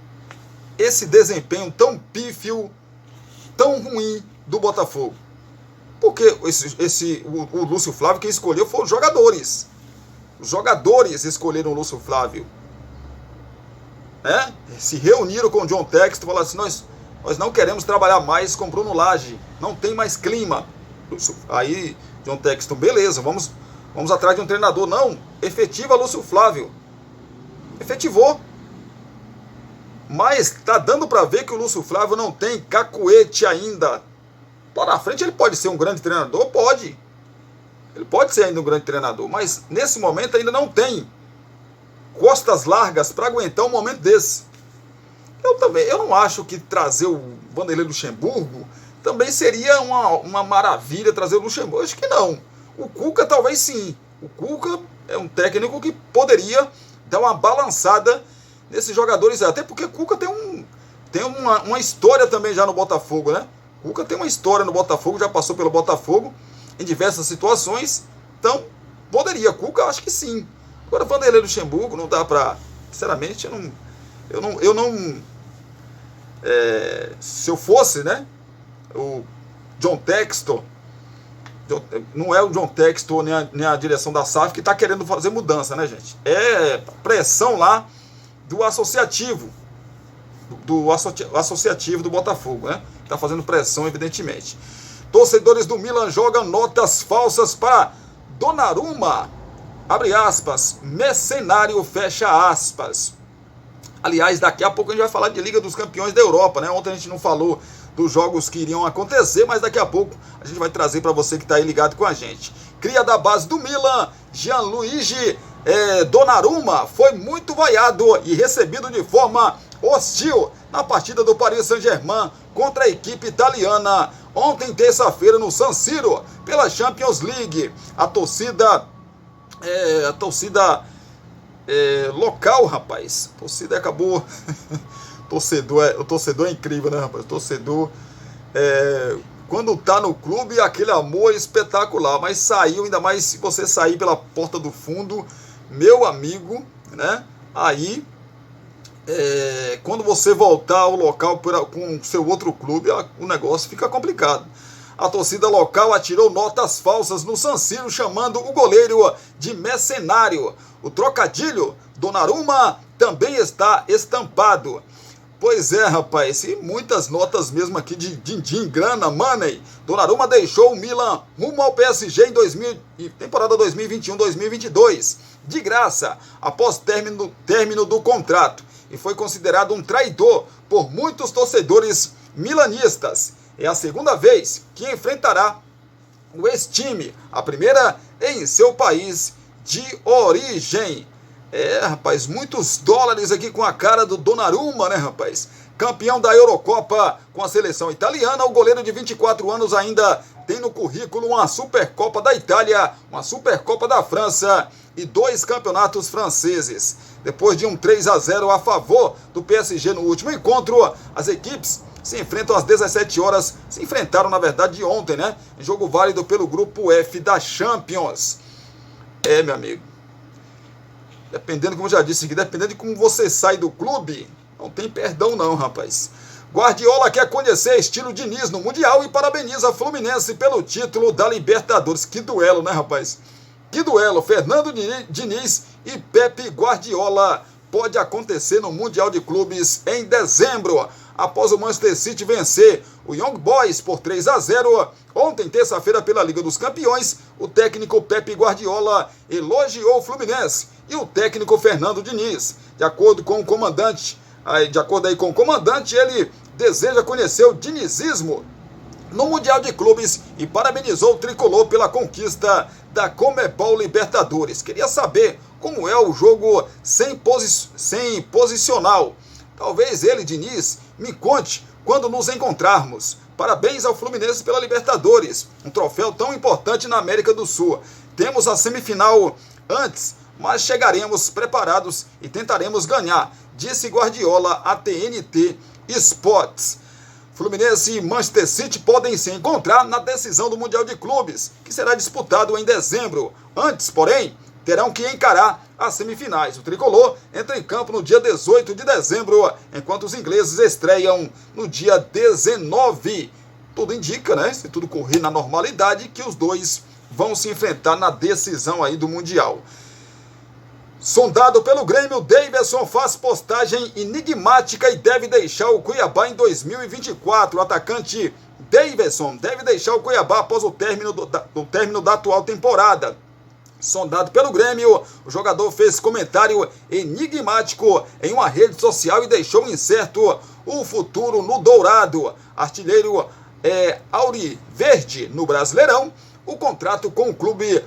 esse desempenho tão pífio, tão ruim do Botafogo? Porque o Lúcio Flávio, quem escolheu foram os jogadores. Os jogadores escolheram o Lúcio Flávio, né? Se reuniram com o John Textor e falaram assim: nós não queremos trabalhar mais com Bruno Lage, não tem mais clima. Aí John Textor, beleza, vamos atrás de um treinador. Não, efetiva Lúcio Flávio. Efetivou. Mas tá dando para ver que o Lúcio Flávio não tem cacuete ainda. Lá na frente ele pode ser um grande treinador? Pode. Ele pode ser ainda um grande treinador, mas nesse momento ainda não tem costas largas para aguentar um momento desse. Eu não acho que trazer o Vanderlei Luxemburgo também seria uma maravilha trazer o Luxemburgo. Acho que não. O Cuca talvez sim. O Cuca é um técnico que poderia dar uma balançada nesses jogadores, até porque o Cuca tem uma história também já no Botafogo, né? O Cuca tem uma história no Botafogo, já passou pelo Botafogo em diversas situações, então poderia. Cuca, eu acho que sim. Agora, Vanderlei Luxemburgo não dá pra... Sinceramente, se eu fosse, né, o John Textor, não é o John Textor nem a direção da SAF que está querendo fazer mudança, né, gente? É pressão lá do associativo, associativo do Botafogo, né? Está fazendo pressão, evidentemente. Torcedores do Milan jogam notas falsas para Donnarumma, abre aspas, mercenário, fecha aspas. Aliás, daqui a pouco a gente vai falar de Liga dos Campeões da Europa, né? Ontem a gente não falou dos jogos que iriam acontecer, mas daqui a pouco a gente vai trazer para você que está aí ligado com a gente. Cria da base do Milan, Gianluigi Donnarumma, foi muito vaiado e recebido de forma hostil na partida do Paris Saint-Germain contra a equipe italiana ontem, terça-feira, no San Siro, pela Champions League. A torcida local, rapaz, a torcida acabou o torcedor é incrível, né, rapaz? O torcedor quando tá no clube, aquele amor é espetacular, mas saiu, ainda mais se você sair pela porta do fundo, meu amigo, né? Aí quando você voltar ao local com seu outro clube, o negócio fica complicado. A torcida local atirou notas falsas no San Siro, chamando o goleiro de mercenário. O trocadilho Donnarumma também está estampado. Pois é, rapaz, e muitas notas mesmo aqui de din-din, grana, money. Donnarumma deixou o Milan rumo ao PSG em temporada 2021-2022, de graça, após término do contrato, e foi considerado um traidor por muitos torcedores milanistas. É a segunda vez que enfrentará o ex-time, a primeira em seu país de origem. Rapaz, muitos dólares aqui com a cara do Donnarumma, né, rapaz? Campeão da Eurocopa com a seleção italiana, o goleiro de 24 anos ainda tem no currículo uma Supercopa da Itália, uma Supercopa da França e 2 campeonatos franceses. Depois de um 3-0 a favor do PSG no último encontro, as equipes se enfrentam às 17 horas, se enfrentaram na verdade ontem, né? Em jogo válido pelo grupo F da Champions. Meu amigo, dependendo, como eu já disse aqui, dependendo de como você sai do clube, não tem perdão não, rapaz. Guardiola quer conhecer estilo Diniz no Mundial e parabeniza Fluminense pelo título da Libertadores. Que duelo, né, rapaz? Que duelo, Fernando Diniz e Pepe Guardiola pode acontecer no Mundial de Clubes em dezembro, após o Manchester City vencer o Young Boys por 3-0. Ontem, terça-feira, pela Liga dos Campeões, o técnico Pepe Guardiola elogiou o Fluminense e o técnico Fernando Diniz. De acordo com o comandante, ele deseja conhecer o dinizismo no Mundial de Clubes e parabenizou o tricolor pela conquista da Conmebol Libertadores. Queria saber como é o jogo sem posicional. Talvez ele, Diniz, me conte quando nos encontrarmos. Parabéns ao Fluminense pela Libertadores, um troféu tão importante na América do Sul. Temos a semifinal antes, mas chegaremos preparados e tentaremos ganhar, disse Guardiola à TNT Sports. Fluminense e Manchester City podem se encontrar na decisão do Mundial de Clubes, que será disputado em dezembro. Antes, porém, terão que encarar as semifinais. O tricolor entra em campo no dia 18 de dezembro, enquanto os ingleses estreiam no dia 19. Tudo indica, né, se tudo correr na normalidade, que os dois vão se enfrentar na decisão aí do Mundial. Sondado pelo Grêmio, Daverson faz postagem enigmática e deve deixar o Cuiabá em 2024. O atacante Daverson deve deixar o Cuiabá após o término da atual temporada. Sondado pelo Grêmio, o jogador fez comentário enigmático em uma rede social e deixou incerto o futuro no Dourado. Artilheiro auriverde no Brasileirão, o contrato com o clube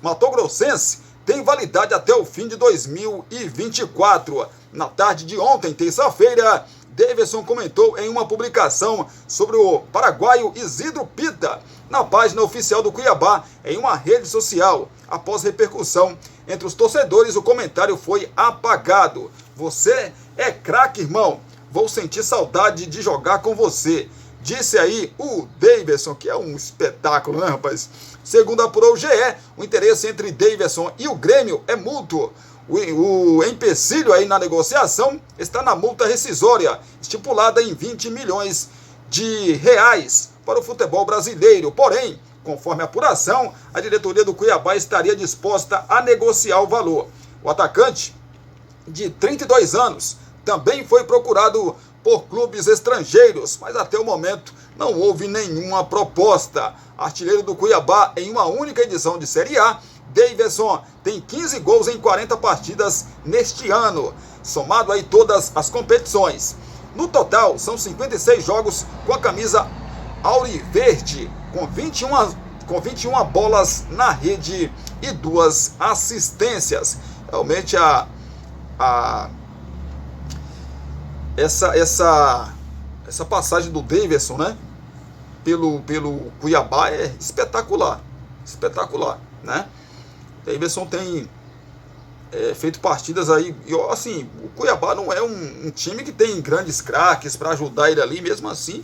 matogrossense tem validade até o fim de 2024. Na tarde de ontem, terça-feira, Daverson comentou em uma publicação sobre o paraguaio Isidro Pita na página oficial do Cuiabá em uma rede social. Após repercussão entre os torcedores, o comentário foi apagado. Você é craque, irmão. Vou sentir saudade de jogar com você, disse aí o Daverson, que é um espetáculo, né, rapaz? Segundo apurou o GE, o interesse entre Daverson e o Grêmio é mútuo. O empecilho aí na negociação está na multa rescisória, estipulada em 20 milhões de reais para o futebol brasileiro. Porém, conforme a apuração, a diretoria do Cuiabá estaria disposta a negociar o valor. O atacante, de 32 anos, também foi procurado por clubes estrangeiros, mas até o momento não houve nenhuma proposta. Artilheiro do Cuiabá em uma única edição de Série A, Daverson tem 15 gols em 40 partidas neste ano, somado aí todas as competições. No total, são 56 jogos com a camisa auriverde, com 21 bolas na rede e 2 assistências. Realmente essa passagem do Daverson, né, pelo Cuiabá é espetacular, né? Daverson tem feito partidas aí, e assim, o Cuiabá não é um time que tem grandes craques para ajudar ele ali, mesmo assim,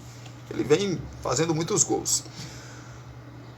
ele vem fazendo muitos gols.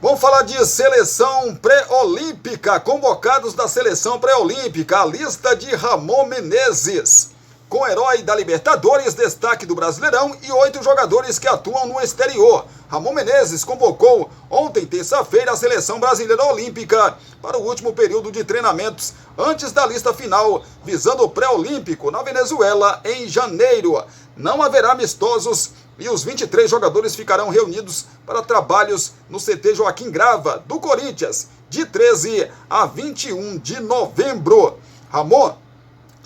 Vamos falar de seleção pré-olímpica, convocados da seleção pré-olímpica, a lista de Ramon Menezes. com herói da Libertadores, destaque do Brasileirão e 8 jogadores que atuam no exterior. Ramon Menezes convocou ontem, terça-feira, a seleção brasileira olímpica para o último período de treinamentos antes da lista final, visando o pré-olímpico na Venezuela em janeiro. Não haverá amistosos e os 23 jogadores ficarão reunidos para trabalhos no CT Joaquim Grava, do Corinthians, de 13 a 21 de novembro. Ramon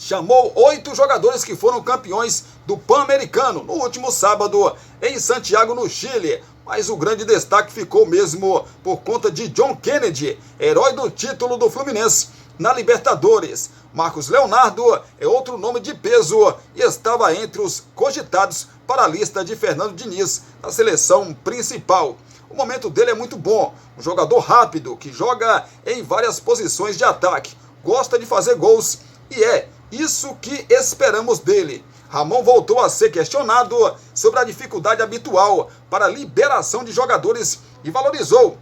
chamou 8 jogadores que foram campeões do Pan-Americano no último sábado em Santiago, no Chile, mas o grande destaque ficou mesmo por conta de John Kennedy, herói do título do Fluminense na Libertadores. Marcos Leonardo é outro nome de peso e estava entre os cogitados para a lista de Fernando Diniz na seleção principal. O momento dele é muito bom, um jogador rápido que joga em várias posições de ataque, gosta de fazer gols e é isso que esperamos dele. Ramon voltou a ser questionado sobre a dificuldade habitual para a liberação de jogadores e valorizou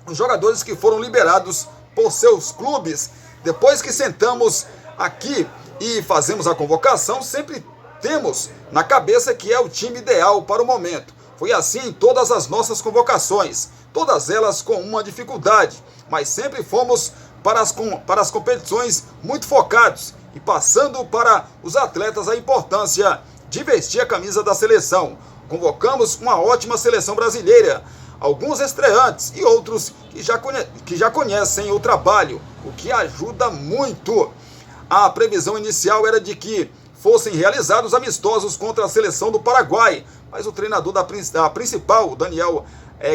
os jogadores que foram liberados por seus clubes. Depois que sentamos aqui e fazemos a convocação, sempre temos na cabeça que é o time ideal para o momento. Foi assim em todas as nossas convocações, todas elas com uma dificuldade, mas sempre fomos para as competições muito focados e passando para os atletas a importância de vestir a camisa da seleção. Convocamos uma ótima seleção brasileira, alguns estreantes e outros que já conhecem o trabalho, o que ajuda muito. A previsão inicial era de que fossem realizados amistosos contra a seleção do Paraguai, mas o treinador da principal, Daniel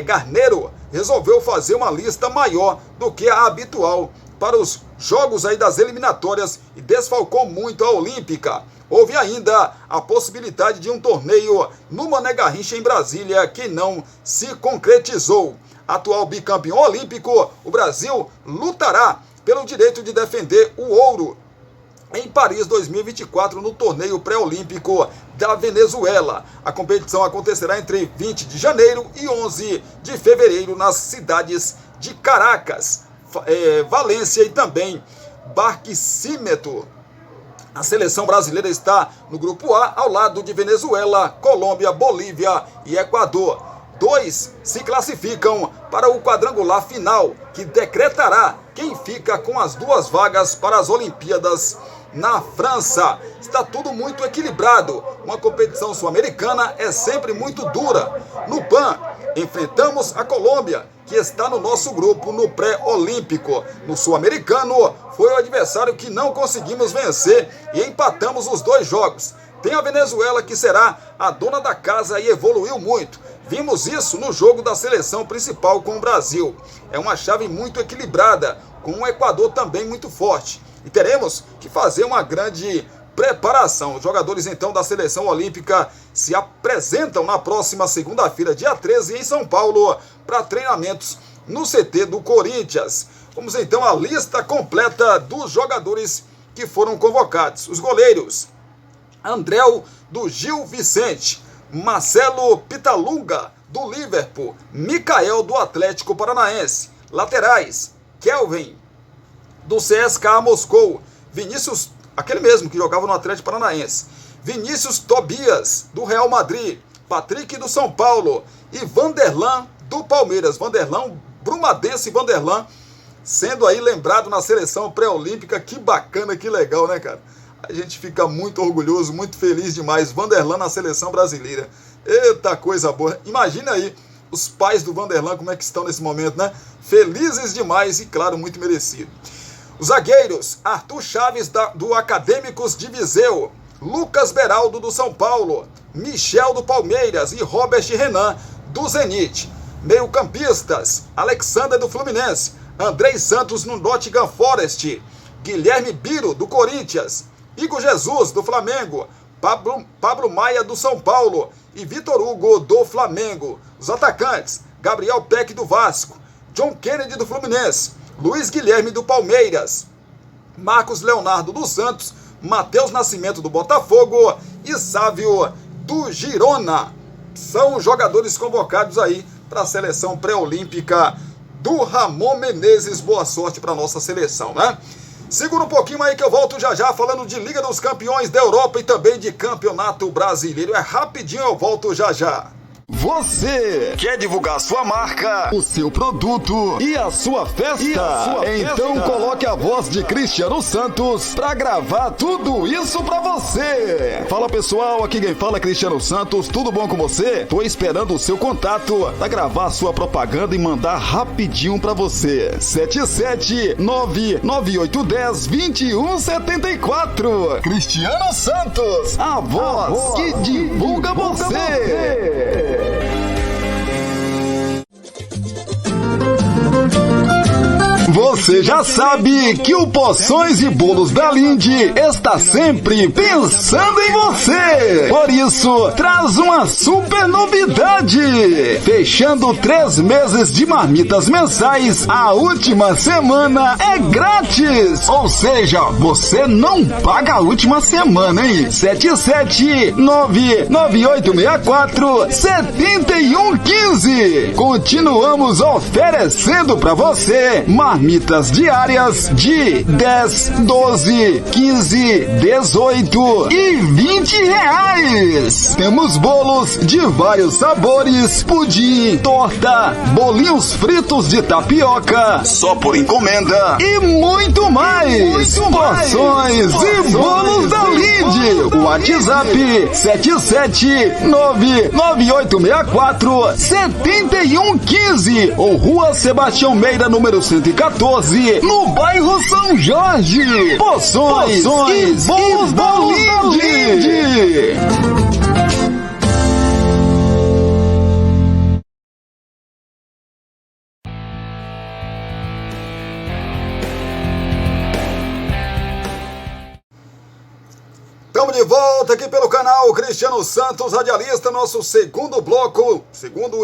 Garneiro, resolveu fazer uma lista maior do que a habitual para os jogos aí das eliminatórias e desfalcou muito a Olímpica. Houve ainda a possibilidade de um torneio no Mané Garrincha em Brasília que não se concretizou. Atual bicampeão olímpico, o Brasil lutará pelo direito de defender o ouro em Paris 2024 no torneio pré-olímpico da Venezuela. A competição acontecerá entre 20 de janeiro e 11 de fevereiro nas cidades de Caracas, Valência e também Barquisimeto. A seleção brasileira está no grupo A, ao lado de Venezuela, Colômbia, Bolívia e Equador. 2 se classificam para o quadrangular final, que decretará quem fica com as 2 vagas para as Olimpíadas na França. Está tudo muito equilibrado. Uma competição sul-americana é sempre muito dura. No PAN, enfrentamos a Colômbia, que está no nosso grupo no pré-olímpico. No sul-americano, foi o adversário que não conseguimos vencer e empatamos os 2 jogos. Tem a Venezuela, que será a dona da casa e evoluiu muito. Vimos isso no jogo da seleção principal com o Brasil. É uma chave muito equilibrada, com o Equador também muito forte. E teremos que fazer uma grande preparação. Os jogadores, então, da seleção olímpica se apresentam na próxima segunda-feira, dia 13, em São Paulo, para treinamentos no CT do Corinthians. Vamos, então, à lista completa dos jogadores que foram convocados. Os goleiros: Andréu, do Gil Vicente; Marcelo Pitalunga, do Liverpool; Micael, do Atlético Paranaense. Laterais: Kelvin, do CSKA Moscou; Vinícius, aquele mesmo que jogava no Atlético Paranaense; Vinícius Tobias, do Real Madrid; Patrick, do São Paulo; e Vanderlan, do Palmeiras. Vanderlan, Brumadense Vanderlan, sendo aí lembrado na seleção pré-olímpica. Que bacana, que legal, né, cara? A gente fica muito orgulhoso, muito feliz demais. Vanderlan na seleção brasileira. Eita, coisa boa. Imagina aí os pais do Vanderlan como é que estão nesse momento, né? Felizes demais e, claro, muito merecido. Os zagueiros: Arthur Chaves, do Acadêmicos de Viseu; Lucas Beraldo, do São Paulo; Michel, do Palmeiras; e Robert Renan, do Zenit. Meio-campistas: Alexander, do Fluminense; Andrei Santos, no Nottingham Forest; Guilherme Biro, do Corinthians; Igor Jesus, do Flamengo; Pablo Maia, do São Paulo; e Vitor Hugo, do Flamengo. Os atacantes: Gabriel Peck, do Vasco; John Kennedy, do Fluminense; Luiz Guilherme, do Palmeiras; Marcos Leonardo, do Santos; Matheus Nascimento, do Botafogo; e Sávio, do Girona. São jogadores convocados aí para a seleção pré-olímpica do Ramon Menezes. Boa sorte para a nossa seleção, né? Segura um pouquinho aí que eu volto já já falando de Liga dos Campeões da Europa e também de Campeonato Brasileiro. É rapidinho, eu volto já já. Você quer divulgar sua marca, o seu produto e a sua festa? Então coloque a voz de Cristiano Santos pra gravar tudo isso pra você. Fala pessoal, aqui quem fala é Cristiano Santos, tudo bom com você? Tô esperando o seu contato pra gravar sua propaganda e mandar rapidinho pra você. 77998102174. Cristiano Santos, a voz que divulga você. Você já sabe que o Poções e Bolos da Linde está sempre pensando em você. Por isso, traz uma super novidade. Fechando 3 meses de marmitas mensais, a última semana é grátis. Ou seja, você não paga a última semana, hein? 77998647115. Continuamos oferecendo para você marmitas diárias de 10, 12, 15, 18 e 20 reais. Temos bolos de vários sabores, pudim, torta, bolinhos fritos de tapioca, só por encomenda e muito mais. Porções e Bolos da Linde. WhatsApp 77998647115 ou Rua Sebastião Meira, número 114, no bairro São Jorge. Poções e Bolos da Linde. Estamos de volta aqui pelo canal Cristiano Santos, radialista, nosso segundo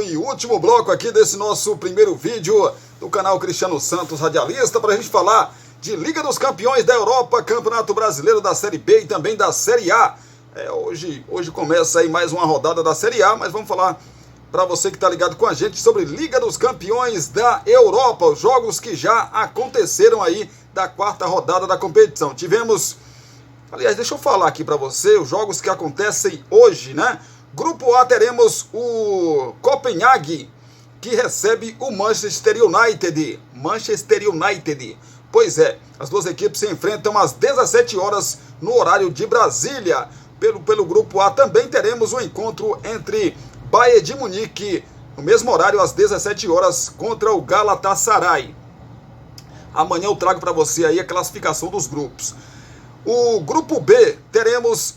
e último bloco aqui desse nosso primeiro vídeo do canal Cristiano Santos, radialista, para a gente falar de Liga dos Campeões da Europa, Campeonato Brasileiro da Série B e também da Série A. Hoje começa aí mais uma rodada da Série A, mas vamos falar para você que está ligado com a gente sobre Liga dos Campeões da Europa, os jogos que já aconteceram aí da 4ª rodada da competição. Aliás, deixa eu falar aqui para você os jogos que acontecem hoje, né? Grupo A, teremos o Copenhague, que recebe o Manchester United. Pois é, as duas equipes se enfrentam às 17 horas no horário de Brasília. Pelo Grupo A também teremos um encontro entre Bayern de Munique, no mesmo horário às 17 horas, contra o Galatasaray. Amanhã eu trago para você aí a classificação dos grupos. O Grupo B, teremos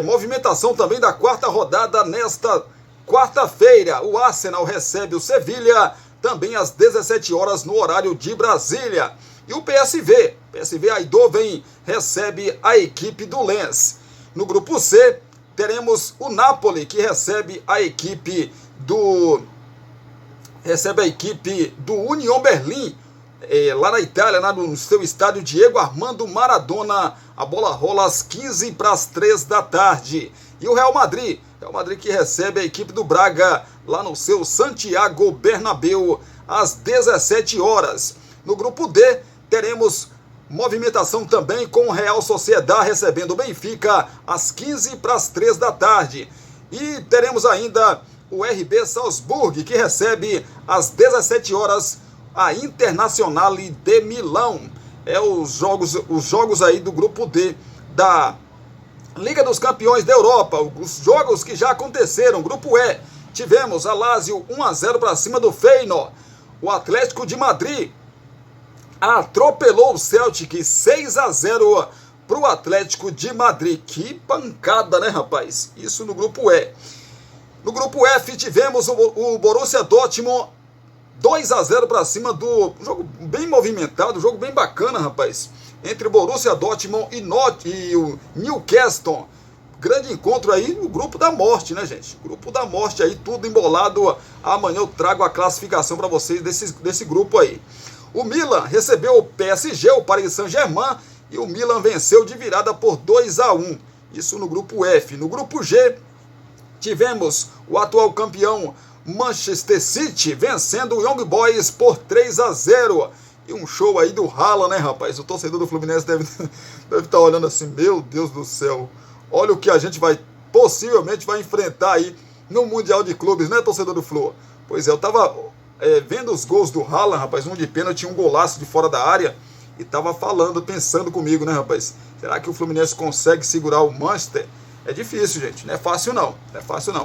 movimentação também da 4ª rodada nesta quarta-feira. O Arsenal recebe o Sevilha, também às 17 horas no horário de Brasília. E o PSV Eindhoven recebe a equipe do Lens. No Grupo C, teremos o Napoli, que recebe a equipe do Union Berlim, lá na Itália, no seu estádio Diego Armando Maradona. A bola rola às 2:45 da tarde. E o Real Madrid que recebe a equipe do Braga lá no seu Santiago Bernabéu às 17 horas. No Grupo D, teremos movimentação também com o Real Sociedad recebendo o Benfica às 2:45 da tarde. E teremos ainda o RB Salzburg, que recebe às 17 horas a Internazionale de Milão. Os jogos aí do Grupo D da Liga dos Campeões da Europa, os jogos que já aconteceram. Grupo E, tivemos a Lazio 1-0 para cima do Feyenoord. O Atlético de Madrid atropelou o Celtic 6-0 para o Atlético de Madrid. Que pancada, né, rapaz? Isso no Grupo E. No Grupo F, tivemos o Borussia Dortmund 2-0 para cima do jogo bem movimentado, jogo bem bacana, rapaz, entre o Borussia Dortmund e o Newcastle. Grande encontro aí no grupo da morte, né, gente? Grupo da morte aí, tudo embolado. Amanhã eu trago a classificação para vocês desse grupo aí. O Milan recebeu o PSG, o Paris Saint-Germain, e o Milan venceu de virada por 2-1. Isso no grupo F. No grupo G, tivemos o atual campeão Manchester City vencendo o Young Boys por 3-0. E um show aí do Haaland, né, rapaz? O torcedor do Fluminense deve estar olhando assim, meu Deus do céu. Olha o que a gente possivelmente vai enfrentar aí no Mundial de Clubes, né, torcedor do Flu? Pois é, eu tava vendo os gols do Haaland, rapaz, um de pênalti, um golaço de fora da área, e tava pensando comigo, né, rapaz? Será que o Fluminense consegue segurar o Manchester? É difícil, gente, não é fácil não,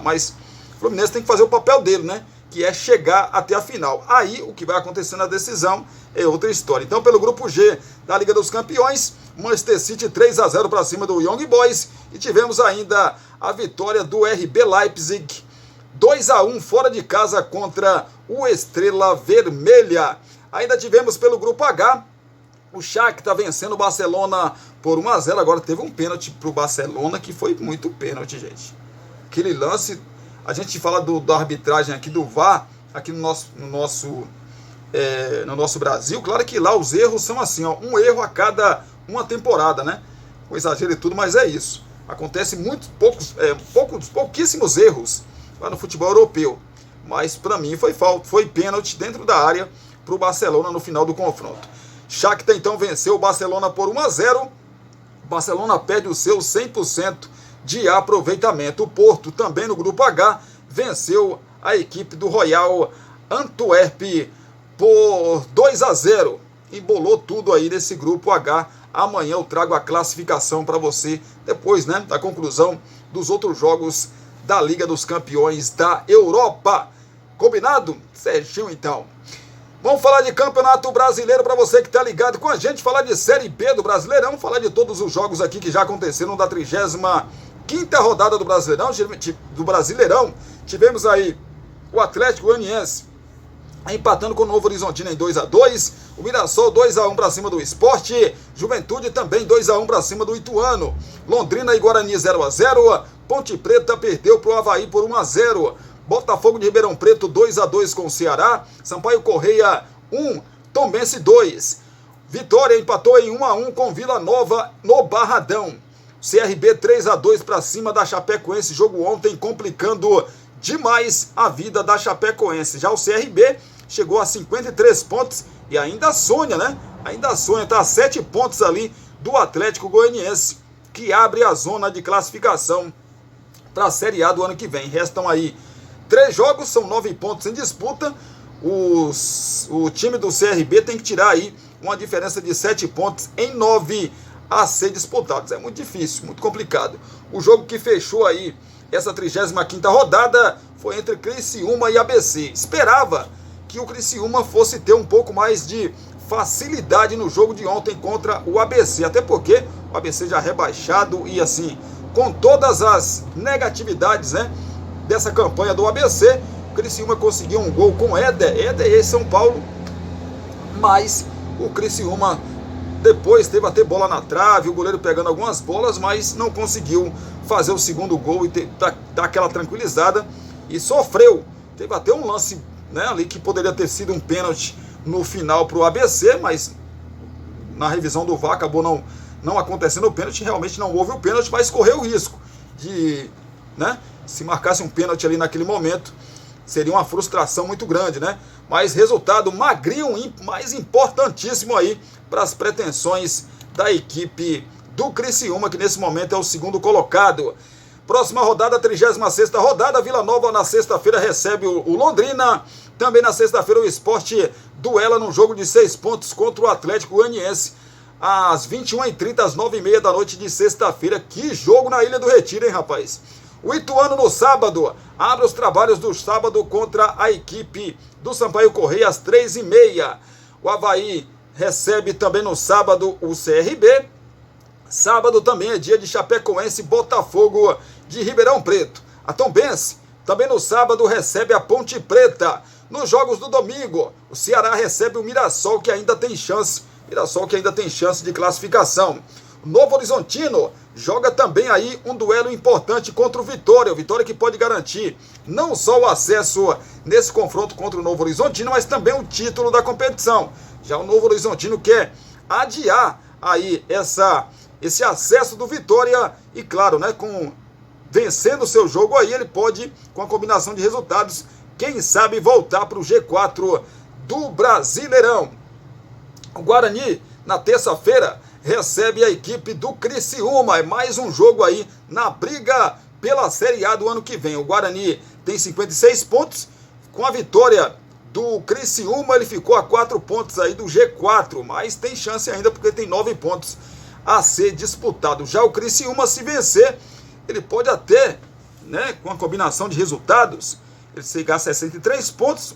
mas o Fluminense tem que fazer o papel dele, né? Que é chegar até a final. Aí, o que vai acontecer na decisão é outra história. Então, pelo grupo G da Liga dos Campeões, Manchester City 3-0 para cima do Young Boys, e tivemos ainda a vitória do RB Leipzig 2-1 fora de casa contra o Estrela Vermelha. Ainda tivemos pelo grupo H, o Shakhtar vencendo o Barcelona por 1-0. Agora teve um pênalti para o Barcelona que foi muito pênalti, gente. Aquele lance, a gente fala da arbitragem aqui do VAR, aqui no nosso Brasil. Claro que lá os erros são assim, ó, um erro a cada uma temporada, né? Com exagero e tudo, mas é isso. Acontece pouquíssimos erros lá no futebol europeu. Mas para mim foi pênalti dentro da área para o Barcelona no final do confronto. Shakhtar então venceu o Barcelona por 1-0. O Barcelona perde o seu 100% de aproveitamento. O Porto, também no grupo H, venceu a equipe do Royal Antwerp por 2-0. Embolou tudo aí nesse grupo H. Amanhã eu trago a classificação para você, depois, né, da conclusão dos outros jogos da Liga dos Campeões da Europa. Combinado? Certinho, então. Vamos falar de Campeonato Brasileiro para você que está ligado com a gente, falar de Série B do Brasileirão, falar de todos os jogos aqui que já aconteceram da 35ª rodada do Brasileirão. Tivemos aí o Atlético Goianiense empatando com o Novo Horizontino em 2-2, o Mirassol 2-1 para cima do Sport, Juventude também 2-1 para cima do Ituano, Londrina e Guarani 0-0, Ponte Preta perdeu para o Avaí por 1-0, Botafogo de Ribeirão Preto 2-2 com o Ceará, Sampaio Correia 1, Tombense 2, Vitória empatou em 1-1 com Vila Nova no Barradão, CRB 3-2 para cima da Chapecoense, jogo ontem complicando demais a vida da Chapecoense. Já o CRB chegou a 53 pontos e ainda sonha, né? Ainda sonha, está a 7 pontos ali do Atlético Goianiense, que abre a zona de classificação para a Série A do ano que vem. Restam aí 3 jogos, são 9 pontos em disputa. O time do CRB tem que tirar aí uma diferença de 7 pontos em 9 a ser disputados. É muito difícil, muito complicado. O jogo que fechou aí essa 35ª rodada foi entre Criciúma e ABC. Esperava que o Criciúma fosse ter um pouco mais de facilidade no jogo de ontem contra o ABC, até porque o ABC já rebaixado e assim, com todas as negatividades, né, dessa campanha do ABC, o Criciúma conseguiu um gol com Éder e São Paulo, mas o Criciúma depois teve até bola na trave, o goleiro pegando algumas bolas, mas não conseguiu fazer o segundo gol e dar aquela tranquilizada e sofreu. Teve até um lance, né, ali que poderia ter sido um pênalti no final para o ABC, mas na revisão do VAR acabou não acontecendo o pênalti. Realmente não houve o pênalti, mas correu o risco de, né, se marcasse um pênalti ali naquele momento, seria uma frustração muito grande, né? Mas resultado magrinho, mais importantíssimo aí para as pretensões da equipe do Criciúma, que nesse momento é o segundo colocado. Próxima rodada, 36ª rodada, Vila Nova na sexta-feira recebe o Londrina. Também na sexta-feira o Sport duela num jogo de 6 pontos contra o Atlético Goianiense, às 21h30, às 9h30 da noite de sexta-feira. Que jogo na Ilha do Retiro, hein, rapaz? O Ituano no sábado abre os trabalhos do sábado contra a equipe do Sampaio Correia às 3h30. O Avaí recebe também no sábado o CRB. Sábado também é dia de Chapecoense e Botafogo de Ribeirão Preto. A Tombense também no sábado recebe a Ponte Preta. Nos jogos do domingo, o Ceará recebe o Mirassol, que ainda tem chance. De classificação. O Novo Horizontino joga também aí um duelo importante contra o Vitória. O Vitória que pode garantir não só o acesso nesse confronto contra o Novo Horizontino, mas também o título da competição. Já o Novo Horizontino quer adiar aí esse acesso do Vitória e, claro, né, vencendo o seu jogo aí, ele pode, com a combinação de resultados, quem sabe voltar para o G4 do Brasileirão. O Guarani, na terça-feira, recebe a equipe do Criciúma. É mais um jogo aí na briga pela Série A do ano que vem. O Guarani tem 56 pontos. Com a vitória do Criciúma, ele ficou a 4 pontos aí do G4. Mas tem chance ainda porque tem 9 pontos a ser disputado. Já o Criciúma, se vencer, ele pode até, né, com a combinação de resultados, ele chegar a 63 pontos.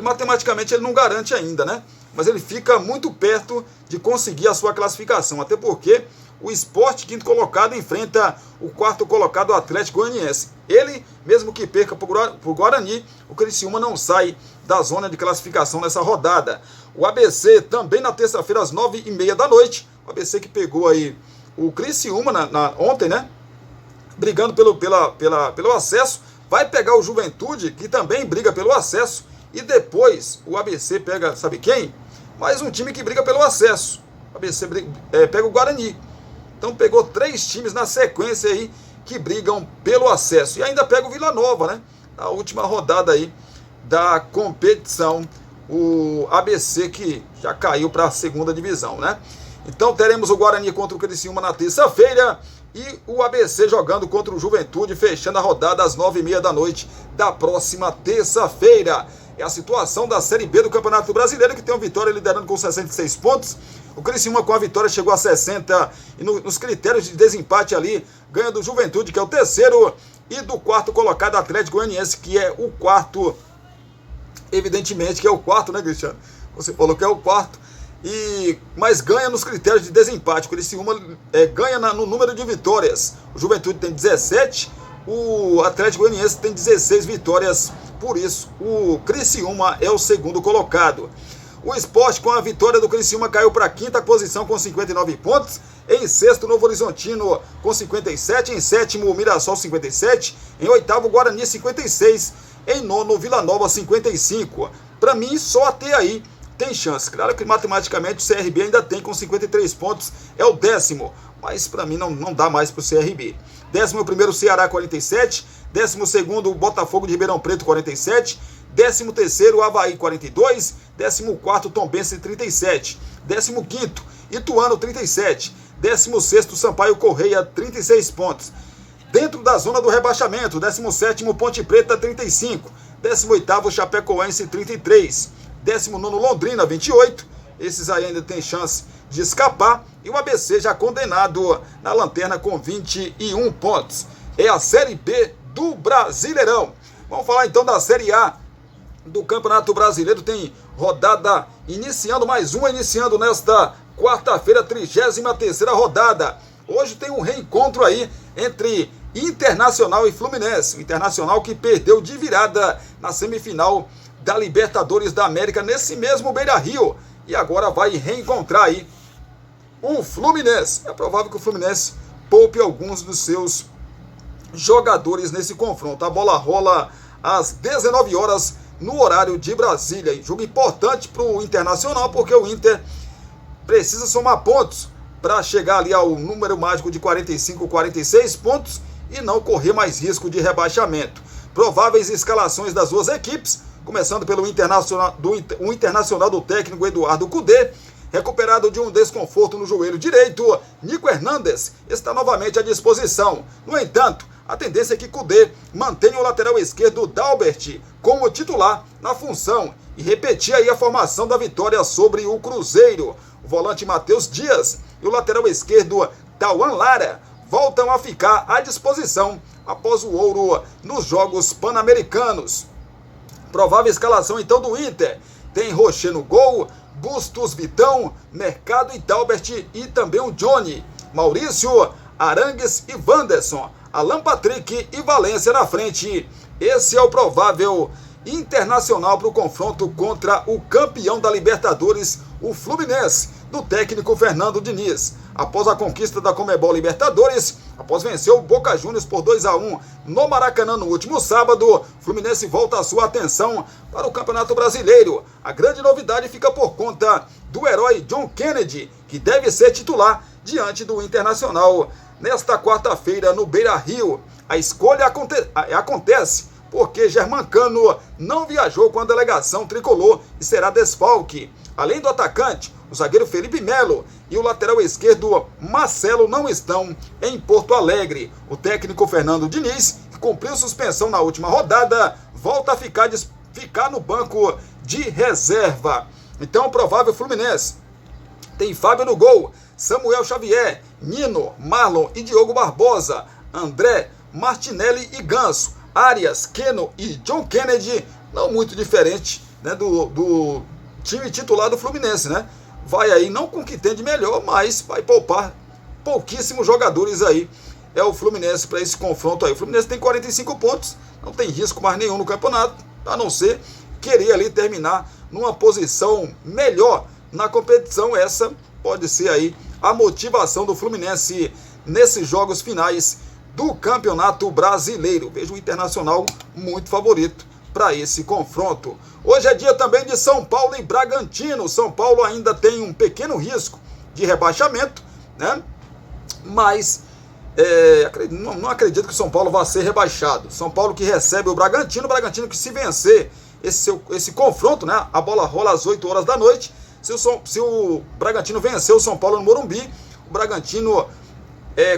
Matematicamente ele não garante ainda, né? Mas ele fica muito perto de conseguir a sua classificação, até porque o Sport, quinto colocado, enfrenta o quarto colocado, Atlético Goianiense. Ele, mesmo que perca para o Guarani, o Criciúma não sai da zona de classificação nessa rodada. O ABC também na terça-feira às 9h30 da noite, o ABC que pegou aí o Criciúma ontem, né? Brigando pelo acesso, vai pegar o Juventude, que também briga pelo acesso, e depois o ABC pega, sabe quem? Mais um time que briga pelo acesso. O ABC pega o Guarani. Então pegou 3 times na sequência aí que brigam pelo acesso. E ainda pega o Vila Nova, né? Na última rodada aí da competição. O ABC que já caiu para a segunda divisão, né? Então teremos o Guarani contra o Criciúma na terça-feira e o ABC jogando contra o Juventude, fechando a rodada às 9h30 da noite da próxima terça-feira. É a situação da Série B do Campeonato Brasileiro, que tem o Vitória liderando com 66 pontos. O Criciúma com a vitória chegou a 60 e nos critérios de desempate ali, ganha do Juventude, que é o terceiro, e do quarto colocado, Atlético Goianiense, que é o quarto. Evidentemente que é o quarto, né, Cristiano? Você falou que é o quarto. Mas ganha nos critérios de desempate. O Criciúma ganha no número de vitórias. O Juventude tem 17, o Atlético Goianiense tem 16 vitórias. Por isso, o Criciúma é o segundo colocado. O Sport, com a vitória do Criciúma, caiu para a quinta posição com 59 pontos. Em sexto, Novo Horizontino com 57. Em sétimo, o Mirassol 57. Em oitavo, Guarani 56. Em nono, Vila Nova 55. Para mim, só até aí tem chance. Claro que matematicamente o CRB ainda tem com 53 pontos. É o décimo. Mas para mim não dá mais para o CRB. 11º, Ceará 47. 12º, Botafogo de Ribeirão Preto 47. 13º, Avaí 42. 14º, Tombense 37. 15º, Ituano 37. 16º, Sampaio Correia 36 pontos. Dentro da zona do rebaixamento, 17º, Ponte Preta 35. 18º, Chapecoense 33. 19º, Londrina 28. Esses aí ainda tem chance de escapar. E o ABC já condenado na lanterna com 21 pontos. É a Série B do Brasileirão. Vamos falar então da Série A do Campeonato Brasileiro. Tem rodada iniciando, mais uma iniciando nesta quarta-feira, 33ª rodada. Hoje tem um reencontro aí entre Internacional e Fluminense. O Internacional que perdeu de virada na semifinal da Libertadores da América nesse mesmo Beira-Rio. E agora vai reencontrar aí o Fluminense. É provável que o Fluminense poupe alguns dos seus jogadores nesse confronto. A bola rola às 19 horas no horário de Brasília. E jogo importante para o Internacional, porque o Inter precisa somar pontos para chegar ali ao número mágico de 45, 46 pontos e não correr mais risco de rebaixamento. Prováveis escalações das duas equipes, começando pelo Internacional do técnico Eduardo Cudê. Recuperado de um desconforto no joelho direito, Nico Hernandes está novamente à disposição. No entanto, a tendência é que Cudê mantenha o lateral esquerdo Dalbert como titular na função e repetir aí a formação da vitória sobre o Cruzeiro. O volante Matheus Dias e o lateral esquerdo Tauan Lara voltam a ficar à disposição após o ouro nos Jogos Pan-Americanos. Provável escalação então do Inter. Tem Rocher no gol, Bustos, Vitão, Mercado e Dalbert e também o Johnny, Maurício, Arangues e Wanderson, Alan Patrick e Valência na frente. Esse é o provável Internacional para o confronto contra o campeão da Libertadores, o Fluminense, do técnico Fernando Diniz. Após a conquista da Conmebol Libertadores, após vencer o Boca Juniors por 2-1 no Maracanã no último sábado, Fluminense volta a sua atenção para o Campeonato Brasileiro. A grande novidade fica por conta do herói John Kennedy, que deve ser titular diante do Internacional nesta quarta-feira no Beira-Rio. A escolha acontece porque Germancano não viajou com a delegação tricolor e será desfalque. Além do atacante, o zagueiro Felipe Melo e o lateral esquerdo Marcelo não estão em Porto Alegre. O técnico Fernando Diniz, que cumpriu suspensão na última rodada, volta a ficar no banco de reserva. Então, provável Fluminense tem Fábio no gol, Samuel Xavier, Nino, Marlon e Diogo Barbosa, André, Martinelli e Ganso, Arias, Keno e John Kennedy, não muito diferente, né, do time titular do Fluminense, né? Vai aí não com o que tem de melhor, mas vai poupar pouquíssimos jogadores aí. É o Fluminense para esse confronto aí. O Fluminense tem 45 pontos, não tem risco mais nenhum no campeonato, a não ser querer ali terminar numa posição melhor na competição. Essa pode ser aí a motivação do Fluminense nesses jogos finais do Campeonato Brasileiro. Vejo o Internacional muito favorito para esse confronto. Hoje é dia também de São Paulo e Bragantino. São Paulo ainda tem um pequeno risco de rebaixamento, né? Mas não acredito que o São Paulo vá ser rebaixado. São Paulo que recebe o Bragantino que se vencer esse confronto, né? A bola rola às 8 horas da noite. Se o Bragantino vencer o São Paulo no Morumbi, o Bragantino,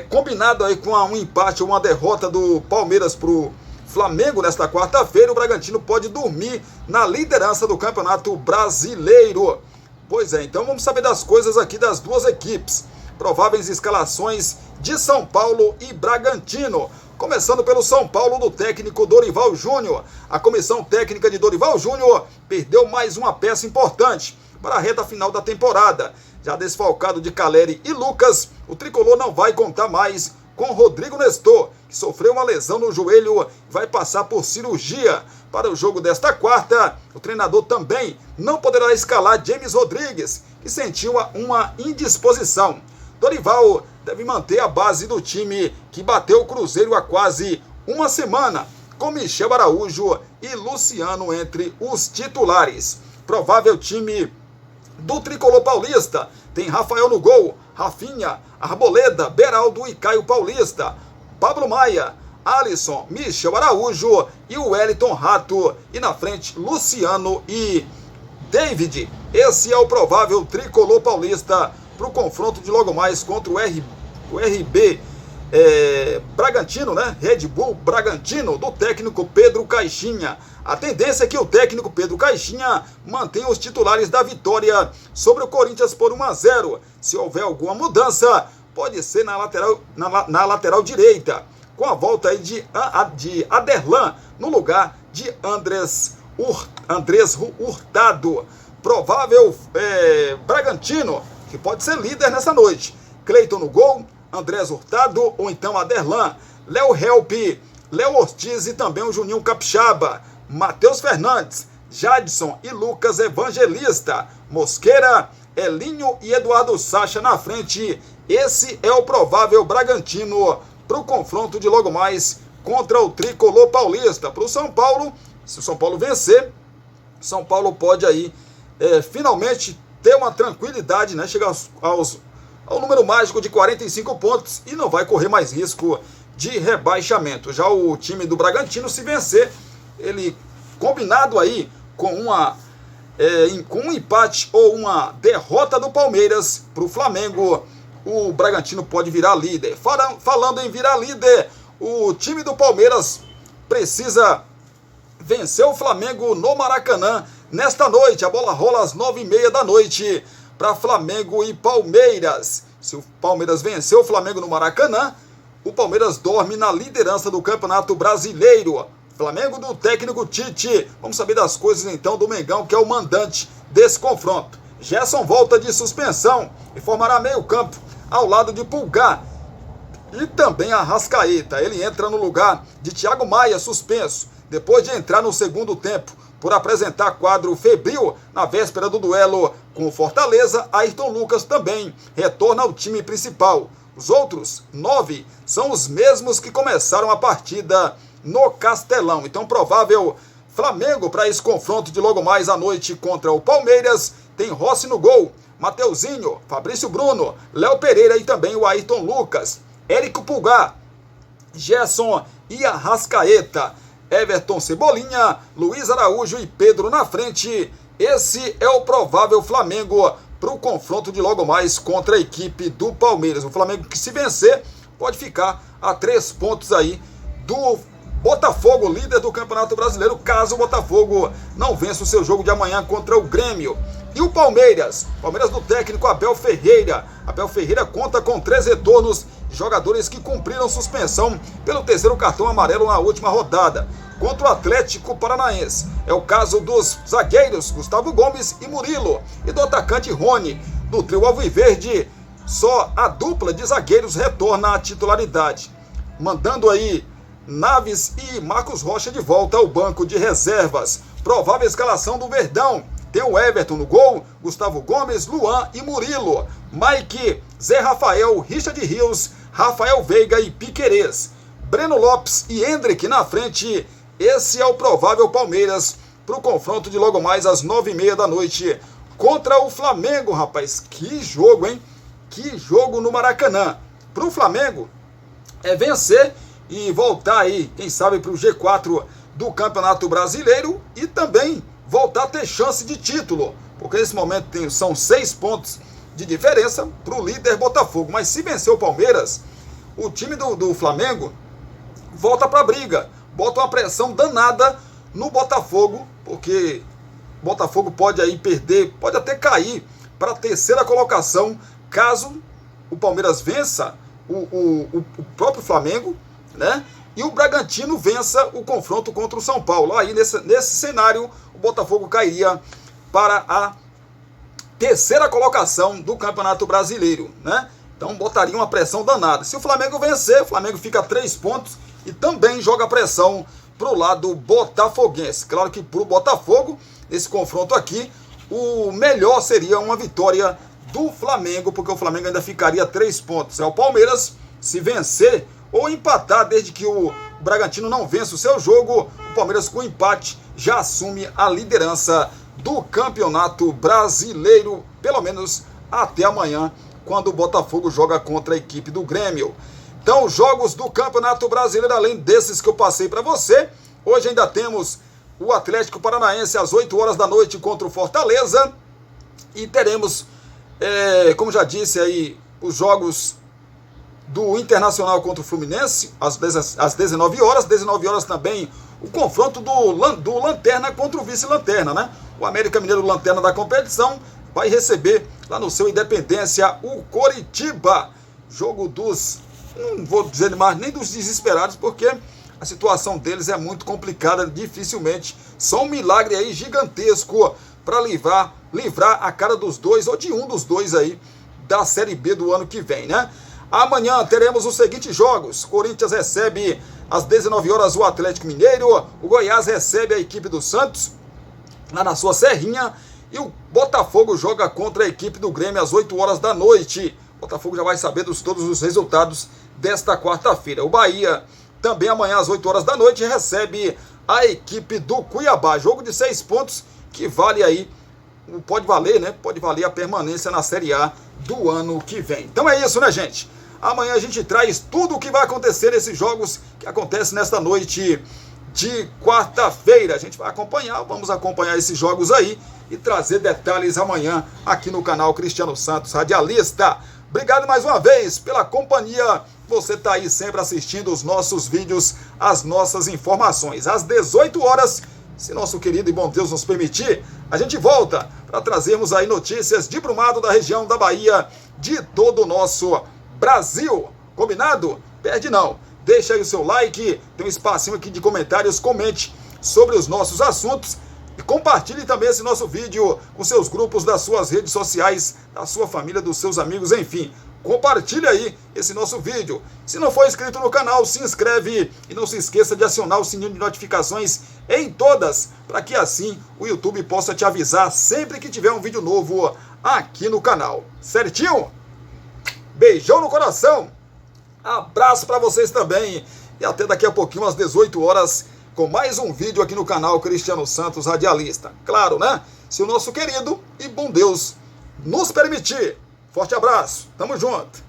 combinado aí com um empate ou uma derrota do Palmeiras pro Flamengo nesta quarta-feira, o Bragantino pode dormir na liderança do Campeonato Brasileiro. Pois é, então vamos saber das coisas aqui das duas equipes. Prováveis escalações de São Paulo e Bragantino. Começando pelo São Paulo do técnico Dorival Júnior. A comissão técnica de Dorival Júnior perdeu mais uma peça importante para a reta final da temporada. Já desfalcado de Caleri e Lucas, o tricolor não vai contar mais com Rodrigo Nestor, que sofreu uma lesão no joelho e vai passar por cirurgia. Para o jogo desta quarta, o treinador também não poderá escalar James Rodrigues, que sentiu uma indisposição. Dorival deve manter a base do time que bateu o Cruzeiro há quase uma semana, com Michel Araújo e Luciano entre os titulares. Provável time do tricolor paulista tem Rafael no gol, Rafinha, Arboleda, Beraldo e Caio Paulista, Pablo Maia, Alisson, Michel Araújo e o Wellington Rato, e na frente Luciano e David. Esse é o provável tricolor paulista para o confronto de logo mais contra o RB Bragantino, né? Red Bull Bragantino, do técnico Pedro Caixinha. A tendência é que o técnico Pedro Caixinha mantenha os titulares da vitória sobre o Corinthians por 1-0. Se houver alguma mudança, pode ser na lateral direita, com a volta aí de Aderlan no lugar de Andrés Hurtado. Provável Bragantino, que pode ser líder nessa noite. Cleiton no gol, Andrés Hurtado ou então Aderlan, Léo Helpe, Léo Ortiz e também o Juninho Capixaba, Matheus Fernandes, Jadson e Lucas Evangelista, Mosqueira, Elinho e Eduardo Sacha na frente. Esse é o provável Bragantino para o confronto de logo mais contra o tricolor paulista. Para o São Paulo, se o São Paulo vencer, São Paulo pode aí finalmente ter uma tranquilidade, né? Chegar ao número mágico de 45 pontos e não vai correr mais risco de rebaixamento. Já o time do Bragantino, se vencer, ele combinado aí com um empate ou uma derrota do Palmeiras para o Flamengo, o Bragantino pode virar líder. Falando em virar líder, o time do Palmeiras precisa vencer o Flamengo no Maracanã nesta noite. A bola rola às 9h30 da noite para Flamengo e Palmeiras. Se o Palmeiras vencer o Flamengo no Maracanã, o Palmeiras dorme na liderança do Campeonato Brasileiro. Flamengo do técnico Tite. Vamos saber das coisas então do Mengão, que é o mandante desse confronto. Gerson volta de suspensão e formará meio campo ao lado de Pulgar e também Arrascaeta. Ele entra no lugar de Thiago Maia, suspenso, depois de entrar no segundo tempo por apresentar quadro febril na véspera do duelo com o Fortaleza. Ayrton Lucas também retorna ao time principal. Os outros 9 são os mesmos que começaram a partida no Castelão. Então, provável Flamengo para esse confronto de logo mais à noite contra o Palmeiras. Tem Rossi no gol, Mateuzinho, Fabrício Bruno, Léo Pereira e também o Ayrton Lucas, Érico Pulgar, Gerson e Arrascaeta. Everton Cebolinha, Luiz Araújo e Pedro na frente. Esse é o provável Flamengo para o confronto de logo mais contra a equipe do Palmeiras. O Flamengo que, se vencer, pode ficar a 3 pontos aí do Botafogo, líder do Campeonato Brasileiro, caso o Botafogo não vença o seu jogo de amanhã contra o Grêmio. E o Palmeiras do técnico Abel Ferreira. Abel Ferreira conta com 3 retornos de jogadores que cumpriram suspensão pelo 3º cartão amarelo na última rodada contra o Atlético Paranaense. É o caso dos zagueiros Gustavo Gomes e Murilo e do atacante Rony. Do trio alviverde, só a dupla de zagueiros retorna à titularidade, mandando aí Naves e Marcos Rocha de volta ao banco de reservas. Provável escalação do Verdão: tem o Everton no gol, Gustavo Gomes, Luan e Murilo, Mike, Zé Rafael, Richard Rios, Rafael Veiga e Piquerez, Breno Lopes e Hendrick na frente. Esse é o provável Palmeiras para o confronto de logo mais às 9h30 da noite contra o Flamengo, rapaz. Que jogo, hein? Que jogo no Maracanã. Para o Flamengo é vencer e voltar aí, quem sabe, para o G4 do Campeonato Brasileiro e também voltar a ter chance de título, porque nesse momento são 6 pontos de diferença para o líder Botafogo. Mas se vencer o Palmeiras, o time do Flamengo volta para a briga, bota uma pressão danada no Botafogo, porque o Botafogo pode aí perder, pode até cair para a 3ª colocação, caso o Palmeiras vença o próprio Flamengo, né? E o Bragantino vença o confronto contra o São Paulo. Aí nesse cenário o Botafogo cairia para a 3ª colocação do Campeonato Brasileiro, né? Então botaria uma pressão danada. Se o Flamengo vencer, o Flamengo fica a 3 pontos e também joga pressão para o lado botafoguense. Claro que para o Botafogo, nesse confronto aqui, o melhor seria uma vitória do Flamengo, porque o Flamengo ainda ficaria a 3 pontos. É o Palmeiras, se vencer ou empatar, desde que o Bragantino não vença o seu jogo, o Palmeiras com empate já assume a liderança do Campeonato Brasileiro, pelo menos até amanhã, quando o Botafogo joga contra a equipe do Grêmio. Então, jogos do Campeonato Brasileiro, além desses que eu passei para você, hoje ainda temos o Atlético Paranaense às 8 horas da noite contra o Fortaleza, e teremos, como já disse aí, os jogos do Internacional contra o Fluminense às 19 horas. 19 horas também o confronto do Lanterna contra o vice-lanterna, né? O América Mineiro, lanterna da competição, vai receber lá no seu Independência o Coritiba. Jogo dos, não vou dizer mais, nem dos desesperados, porque a situação deles é muito complicada, dificilmente. Só um milagre aí gigantesco para livrar a cara dos dois, ou de um dos dois aí, da Série B do ano que vem, né? Amanhã teremos os seguintes jogos: Corinthians recebe às 19 horas o Atlético Mineiro, o Goiás recebe a equipe do Santos, lá na sua Serrinha, e o Botafogo joga contra a equipe do Grêmio às 8 horas da noite. O Botafogo já vai saber todos os resultados desta quarta-feira. O Bahia também amanhã às 8 horas da noite recebe a equipe do Cuiabá. Jogo de 6 pontos que vale aí, pode valer, né? Pode valer a permanência na Série A do ano que vem. Então é isso, né, gente? Amanhã a gente traz tudo o que vai acontecer nesses jogos que acontecem nesta noite de quarta-feira. A gente vai vamos acompanhar esses jogos aí e trazer detalhes amanhã aqui no canal Cristiano Santos Radialista. Obrigado mais uma vez pela companhia. Você está aí sempre assistindo os nossos vídeos, as nossas informações. Às 18 horas, se nosso querido e bom Deus nos permitir, a gente volta para trazermos aí notícias de Brumado, da região da Bahia, de todo o nosso Brasil. Combinado? Perde não. Deixa aí o seu like, tem um espacinho aqui de comentários, comente sobre os nossos assuntos e compartilhe também esse nosso vídeo com seus grupos, das suas redes sociais, da sua família, dos seus amigos, enfim. Compartilhe aí esse nosso vídeo. Se não for inscrito no canal, se inscreve e não se esqueça de acionar o sininho de notificações em todas, para que assim o YouTube possa te avisar sempre que tiver um vídeo novo aqui no canal. Certinho? Beijão no coração, abraço para vocês também e até daqui a pouquinho às 18 horas com mais um vídeo aqui no canal Cristiano Santos Radialista. Claro, né? Se o nosso querido e bom Deus nos permitir. Forte abraço, tamo junto.